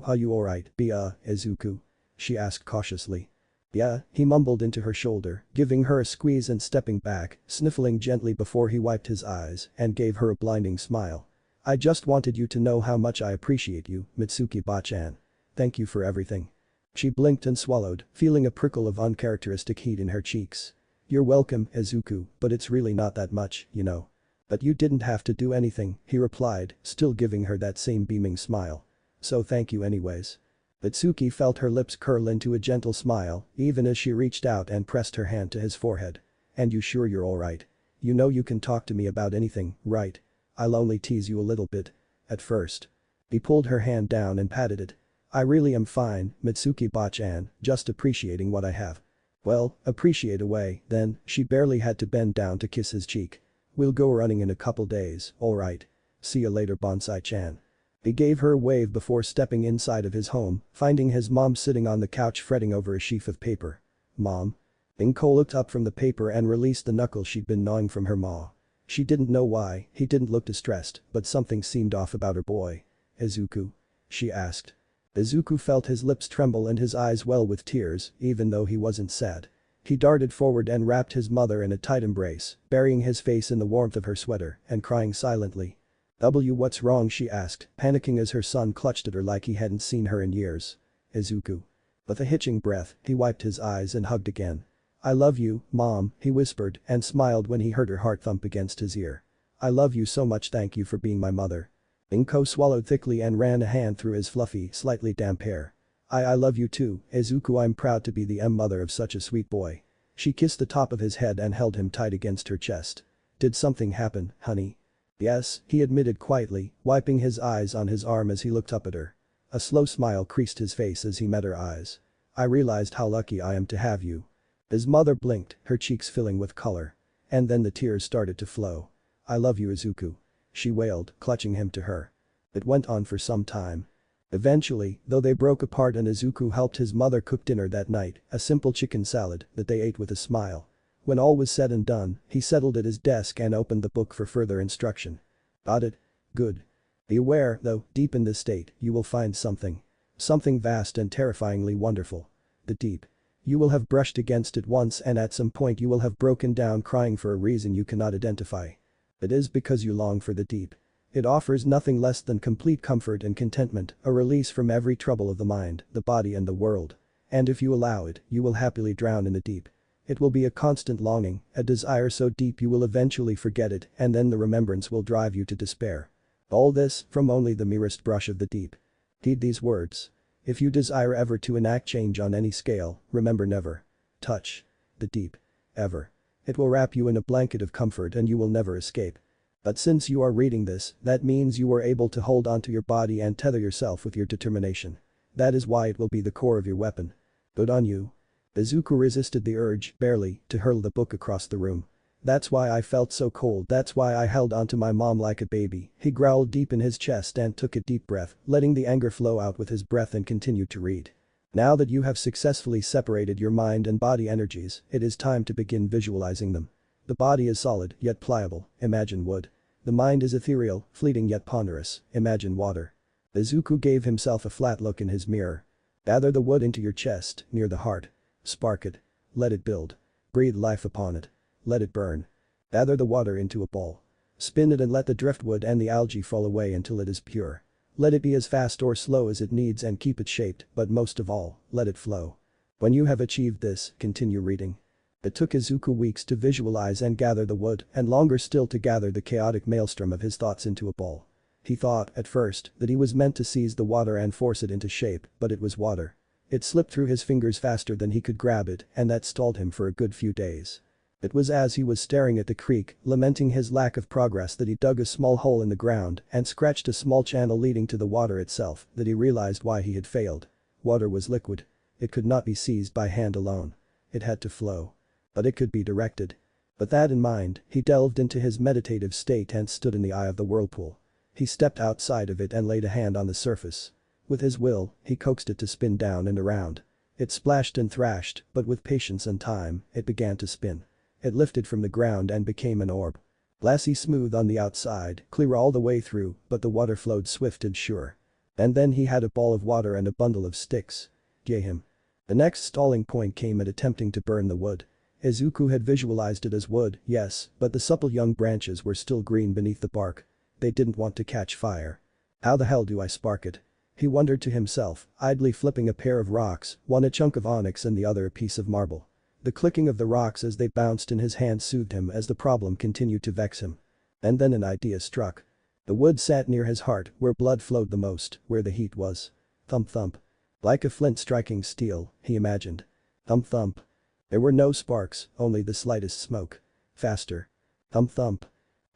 Speaker 1: Are you alright, Izuku?" she asked cautiously. "Yeah," he mumbled into her shoulder, giving her a squeeze and stepping back, sniffling gently before he wiped his eyes and gave her a blinding smile. "I just wanted you to know how much I appreciate you, Mitsuki-bachan. Thank you for everything." She blinked and swallowed, feeling a prickle of uncharacteristic heat in her cheeks. "You're welcome, Izuku, but it's really not that much, you know." "But you didn't have to do anything," he replied, still giving her that same beaming smile. "So thank you anyways." Itsuki felt her lips curl into a gentle smile, even as she reached out and pressed her hand to his forehead. "And you sure you're alright? You know you can talk to me about anything, right? I'll only tease you a little bit. At first." He pulled her hand down and patted it. "I really am fine, Mitsuki-bachan, just appreciating what I have." "Well, appreciate away, then," she barely had to bend down to kiss his cheek. "We'll go running in a couple days, alright? See you later, Bonsai-chan." He gave her a wave before stepping inside of his home, finding his mom sitting on the couch fretting over a sheaf of paper. "Mom?" Inko looked up from the paper and released the knuckle she'd been gnawing from her maw. She didn't know why, he didn't look distressed, but something seemed off about her boy. "Izuku?" she asked. Izuku felt his lips tremble and his eyes well with tears, even though he wasn't sad. He darted forward and wrapped his mother in a tight embrace, burying his face in the warmth of her sweater and crying silently. What's wrong?" she asked, panicking as her son clutched at her like he hadn't seen her in years. "Izuku." With a hitching breath, he wiped his eyes and hugged again. "I love you, Mom," he whispered and smiled when he heard her heart thump against his ear. "I love you so much, thank you for being my mother." Inko swallowed thickly and ran a hand through his fluffy, slightly damp hair. I love you too, Izuku, I'm proud to be the mother of such a sweet boy." She kissed the top of his head and held him tight against her chest. "Did something happen, honey?" "Yes," he admitted quietly, wiping his eyes on his arm as he looked up at her. A slow smile creased his face as he met her eyes. "I realized how lucky I am to have you." His mother blinked, her cheeks filling with color. And then the tears started to flow. "I love you, Izuku," she wailed, clutching him to her. It went on for some time. Eventually, though they broke apart and Izuku helped his mother cook dinner that night, a simple chicken salad that they ate with a smile. When all was said and done, he settled at his desk and opened the book for further instruction. "Got it? Good. Be aware, though, deep in this state, you will find something. Something vast and terrifyingly wonderful. The deep. You will have brushed against it once and at some point you will have broken down crying for a reason you cannot identify. It is because you long for the deep. It offers nothing less than complete comfort and contentment, a release from every trouble of the mind, the body and the world. And if you allow it, you will happily drown in the deep. It will be a constant longing, a desire so deep you will eventually forget it and then the remembrance will drive you to despair. All this from only the merest brush of the deep. Heed these words. If you desire ever to enact change on any scale, remember never touch the deep. Ever. It will wrap you in a blanket of comfort and you will never escape. But since you are reading this, that means you are able to hold onto your body and tether yourself with your determination. That is why it will be the core of your weapon. Good on you." Izuku resisted the urge, barely, to hurl the book across the room. "That's why I felt so cold, that's why I held onto my mom like a baby," he growled deep in his chest and took a deep breath, letting the anger flow out with his breath and continued to read. "Now that you have successfully separated your mind and body energies, it is time to begin visualizing them. The body is solid, yet pliable, imagine wood. The mind is ethereal, fleeting yet ponderous, imagine water." Izuku gave himself a flat look in his mirror. "Gather the wood into your chest, near the heart. Spark it. Let it build. Breathe life upon it. Let it burn. Gather the water into a ball. Spin it and let the driftwood and the algae fall away until it is pure. Let it be as fast or slow as it needs and keep it shaped, but most of all, let it flow. When you have achieved this, continue reading." It took Izuku weeks to visualize and gather the wood and longer still to gather the chaotic maelstrom of his thoughts into a ball. He thought, at first, that he was meant to seize the water and force it into shape, but it was water. It slipped through his fingers faster than he could grab it and that stalled him for a good few days. It was as he was staring at the creek, lamenting his lack of progress that he dug a small hole in the ground and scratched a small channel leading to the water itself that he realized why he had failed. Water was liquid. It could not be seized by hand alone. It had to flow. But it could be directed. With that in mind, he delved into his meditative state and stood in the eye of the whirlpool. He stepped outside of it and laid a hand on the surface. With his will, he coaxed it to spin down and around. It splashed and thrashed, but with patience and time, it began to spin. It lifted from the ground and became an orb. Glassy smooth on the outside, clear all the way through, but the water flowed swift and sure. And then he had a ball of water and a bundle of sticks. Yay him. The next stalling point came at attempting to burn the wood. Izuku had visualized it as wood, yes, but the supple young branches were still green beneath the bark. They didn't want to catch fire. How the hell do I spark it? He wondered to himself, idly flipping a pair of rocks, one a chunk of onyx and the other a piece of marble. The clicking of the rocks as they bounced in his hand soothed him as the problem continued to vex him. And then an idea struck. The wood sat near his heart, where blood flowed the most, where the heat was. Thump thump. Like a flint striking steel, he imagined. Thump thump. There were no sparks, only the slightest smoke. Faster. Thump thump.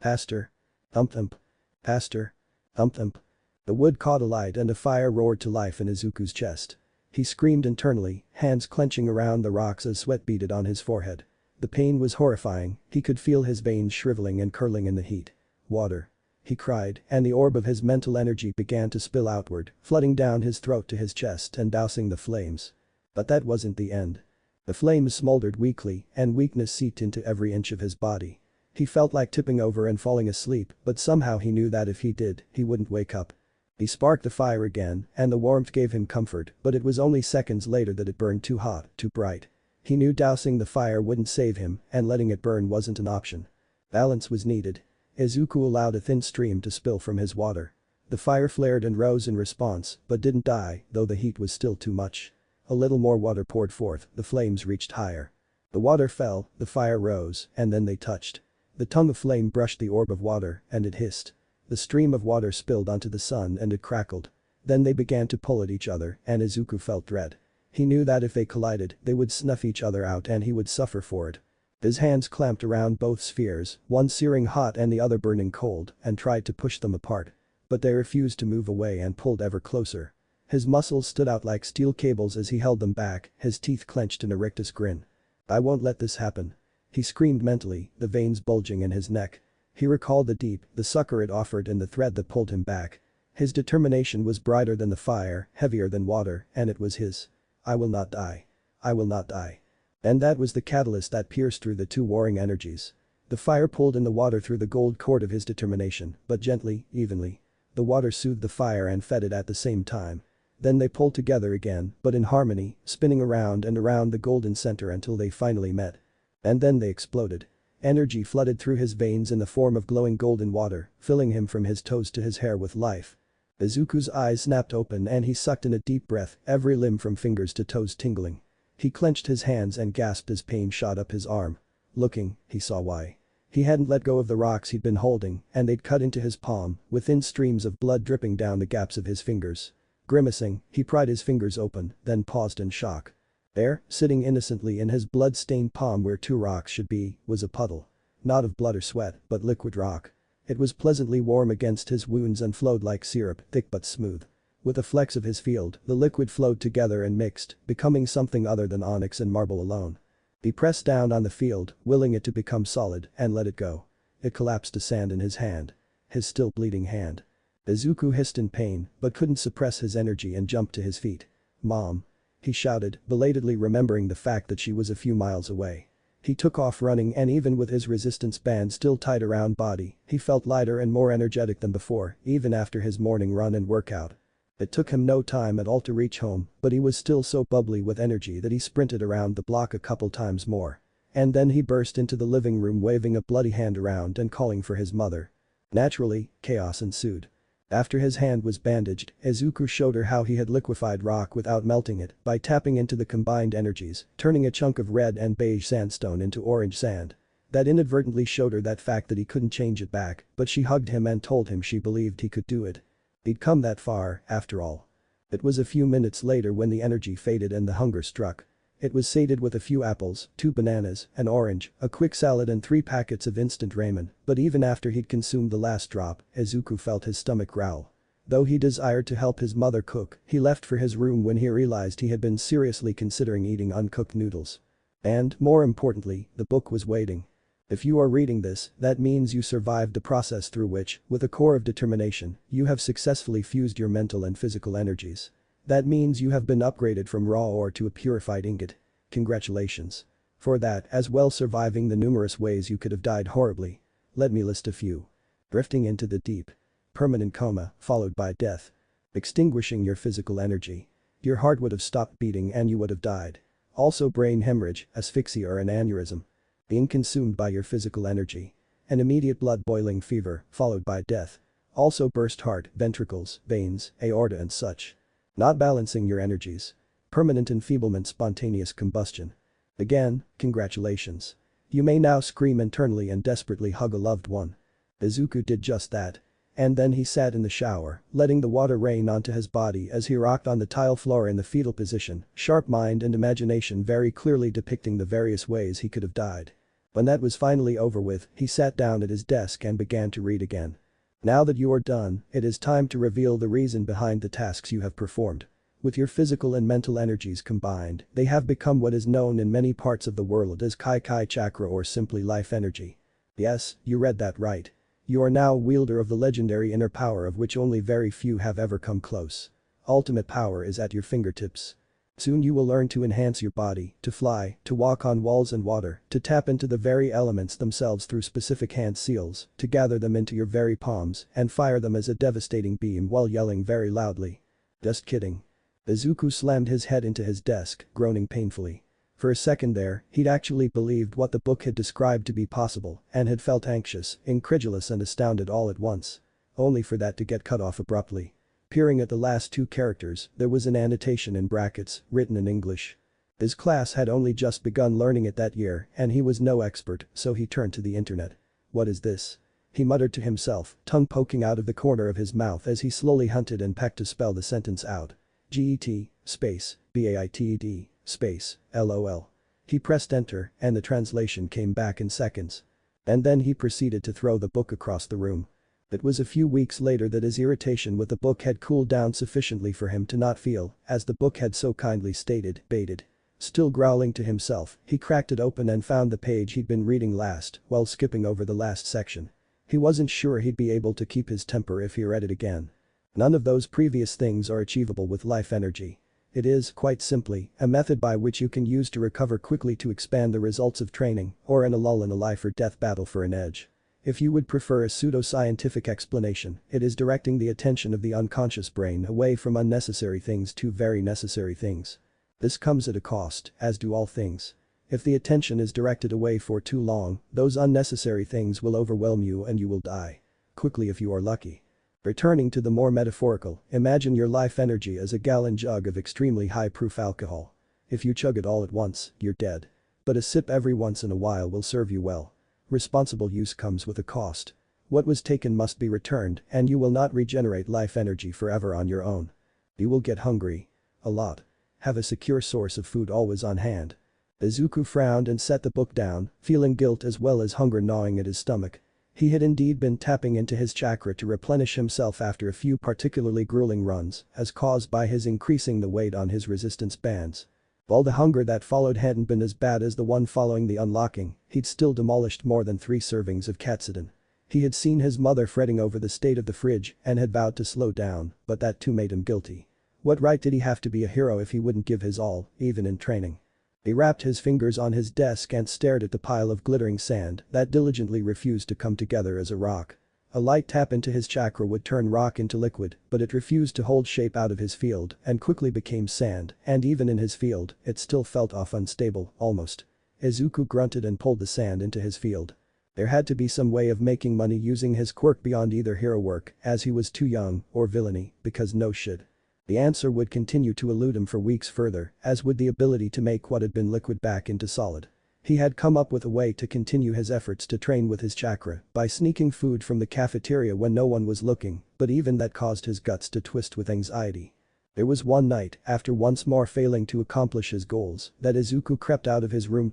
Speaker 1: Faster. Thump thump. Faster. Thump thump. The wood caught alight and a fire roared to life in Izuku's chest. He screamed internally, hands clenching around the rocks as sweat beaded on his forehead. The pain was horrifying, he could feel his veins shriveling and curling in the heat. Water. He cried, and the orb of his mental energy began to spill outward, flooding down his throat to his chest and dousing the flames. But that wasn't the end. The flames smoldered weakly, and weakness seeped into every inch of his body. He felt like tipping over and falling asleep, but somehow he knew that if he did, he wouldn't wake up. He sparked the fire again, and the warmth gave him comfort, but it was only seconds later that it burned too hot, too bright. He knew dousing the fire wouldn't save him, and letting it burn wasn't an option. Balance was needed. Izuku allowed a thin stream to spill from his water. The fire flared and rose in response, but didn't die, though the heat was still too much. A little more water poured forth, the flames reached higher. The water fell, the fire rose, and then they touched. The tongue of flame brushed the orb of water, and it hissed. The stream of water spilled onto the sun and it crackled. Then they began to pull at each other, and Izuku felt dread. He knew that if they collided, they would snuff each other out and he would suffer for it. His hands clamped around both spheres, one searing hot and the other burning cold, and tried to push them apart. But they refused to move away and pulled ever closer. His muscles stood out like steel cables as he held them back, his teeth clenched in a rictus grin. I won't let this happen. He screamed mentally, the veins bulging in his neck. He recalled the succor it offered and the thread that pulled him back. His determination was brighter than the fire, heavier than water, and it was his. I will not die. I will not die. And that was the catalyst that pierced through the two warring energies. The fire pulled in the water through the gold cord of his determination, but gently, evenly. The water soothed the fire and fed it at the same time. Then they pulled together again, but in harmony, spinning around and around the golden center until they finally met. And then they exploded. Energy flooded through his veins in the form of glowing golden water, filling him from his toes to his hair with life. Izuku's eyes snapped open and he sucked in a deep breath, every limb from fingers to toes tingling. He clenched his hands and gasped as pain shot up his arm. Looking, he saw why. He hadn't let go of the rocks he'd been holding, and they'd cut into his palm, with thin streams of blood dripping down the gaps of his fingers. Grimacing, he pried his fingers open, then paused in shock. There, sitting innocently in his blood-stained palm where two rocks should be, was a puddle. Not of blood or sweat, but liquid rock. It was pleasantly warm against his wounds and flowed like syrup, thick but smooth. With a flex of his field, the liquid flowed together and mixed, becoming something other than onyx and marble alone. He pressed down on the field, willing it to become solid, and let it go. It collapsed to sand in his hand. His still bleeding hand. Izuku hissed in pain, but couldn't suppress his energy and jumped to his feet. Mom. He shouted, belatedly remembering the fact that she was a few miles away. He took off running and even with his resistance band still tied around body, he felt lighter and more energetic than before, even after his morning run and workout. It took him no time at all to reach home, but he was still so bubbly with energy that he sprinted around the block a couple times more. And then he burst into the living room waving a bloody hand around and calling for his mother. Naturally, chaos ensued. After his hand was bandaged, Izuku showed her how he had liquefied rock without melting it by tapping into the combined energies, turning a chunk of red and beige sandstone into orange sand. That inadvertently showed her that fact that he couldn't change it back, but she hugged him and told him she believed he could do it. He'd come that far, after all. It was a few minutes later when the energy faded and the hunger struck. It was sated with a few apples, 2 bananas, an orange, a quick salad and 3 packets of instant ramen, but even after he'd consumed the last drop, Izuku felt his stomach growl. Though he desired to help his mother cook, he left for his room when he realized he had been seriously considering eating uncooked noodles. And, more importantly, the book was waiting. If you are reading this, that means you survived the process through which, with a core of determination, you have successfully fused your mental and physical energies. That means you have been upgraded from raw ore to a purified ingot. Congratulations. For that, as well surviving the numerous ways you could have died horribly. Let me list a few. Drifting into the deep. Permanent coma, followed by death. Extinguishing your physical energy. Your heart would have stopped beating and you would have died. Also brain hemorrhage, asphyxia or an aneurysm. Being consumed by your physical energy. An immediate blood boiling fever, followed by death. Also burst heart, ventricles, veins, aorta and such. Not balancing your energies. Permanent enfeeblement, spontaneous combustion. Again, congratulations. You may now scream internally and desperately hug a loved one. Izuku did just that. And then he sat in the shower, letting the water rain onto his body as he rocked on the tile floor in the fetal position, sharp mind and imagination very clearly depicting the various ways he could have died. When that was finally over with, he sat down at his desk and began to read again. Now that you are done, it is time to reveal the reason behind the tasks you have performed. With your physical and mental energies combined, they have become what is known in many parts of the world as Kai Kai Chakra or simply life energy. Yes, you read that right. You are now a wielder of the legendary inner power of which only very few have ever come close. Ultimate power is at your fingertips. Soon you will learn to enhance your body, to fly, to walk on walls and water, to tap into the very elements themselves through specific hand seals, to gather them into your very palms and fire them as a devastating beam while yelling very loudly. Just kidding. Izuku slammed his head into his desk, groaning painfully. For a second there, he'd actually believed what the book had described to be possible and had felt anxious, incredulous and astounded all at once. Only for that to get cut off abruptly. Peering at the last two characters, there was an annotation in brackets, written in English. His class had only just begun learning it that year and he was no expert, so he turned to the internet. What is this? He muttered to himself, tongue poking out of the corner of his mouth as he slowly hunted and pecked to spell the sentence out. GET, space, BAITED, space, LOL. He pressed enter and the translation came back in seconds. And then he proceeded to throw the book across the room. It was a few weeks later that his irritation with the book had cooled down sufficiently for him to not feel, as the book had so kindly stated, baited. Still growling to himself, he cracked it open and found the page he'd been reading last, while skipping over the last section. He wasn't sure he'd be able to keep his temper if he read it again. None of those previous things are achievable with life energy. It is, quite simply, a method by which you can use to recover quickly to expand the results of training, or in a lull in a life or death battle for an edge. If you would prefer a pseudo-scientific explanation, it is directing the attention of the unconscious brain away from unnecessary things to very necessary things. This comes at a cost, as do all things. If the attention is directed away for too long, those unnecessary things will overwhelm you and you will die. Quickly if you are lucky. Returning to the more metaphorical, imagine your life energy as a gallon jug of extremely high-proof alcohol. If you chug it all at once, you're dead. But a sip every once in a while will serve you well. Responsible use comes with a cost. What was taken must be returned and you will not regenerate life energy forever on your own. You will get hungry. A lot. Have a secure source of food always on hand. Izuku frowned and set the book down, feeling guilt as well as hunger gnawing at his stomach. He had indeed been tapping into his chakra to replenish himself after a few particularly grueling runs, as caused by his increasing the weight on his resistance bands. While the hunger that followed hadn't been as bad as the one following the unlocking, he'd still demolished more than 3 servings of katsudon. He had seen his mother fretting over the state of the fridge and had vowed to slow down, but that too made him guilty. What right did he have to be a hero if he wouldn't give his all, even in training? He wrapped his fingers on his desk and stared at the pile of glittering sand that diligently refused to come together as a rock. A light tap into his chakra would turn rock into liquid, but it refused to hold shape out of his field and quickly became sand, and even in his field, it still felt off unstable, almost. Izuku grunted and pulled the sand into his field. There had to be some way of making money using his quirk beyond either hero work, as he was too young, or villainy, because no shit. The answer would continue to elude him for weeks further, as would the ability to make what had been liquid back into solid. He had come up with a way to continue his efforts to train with his chakra by sneaking food from the cafeteria when no one was looking, but even that caused his guts to twist with anxiety. There was one night, after once more failing to accomplish his goals, that Izuku crept out of his room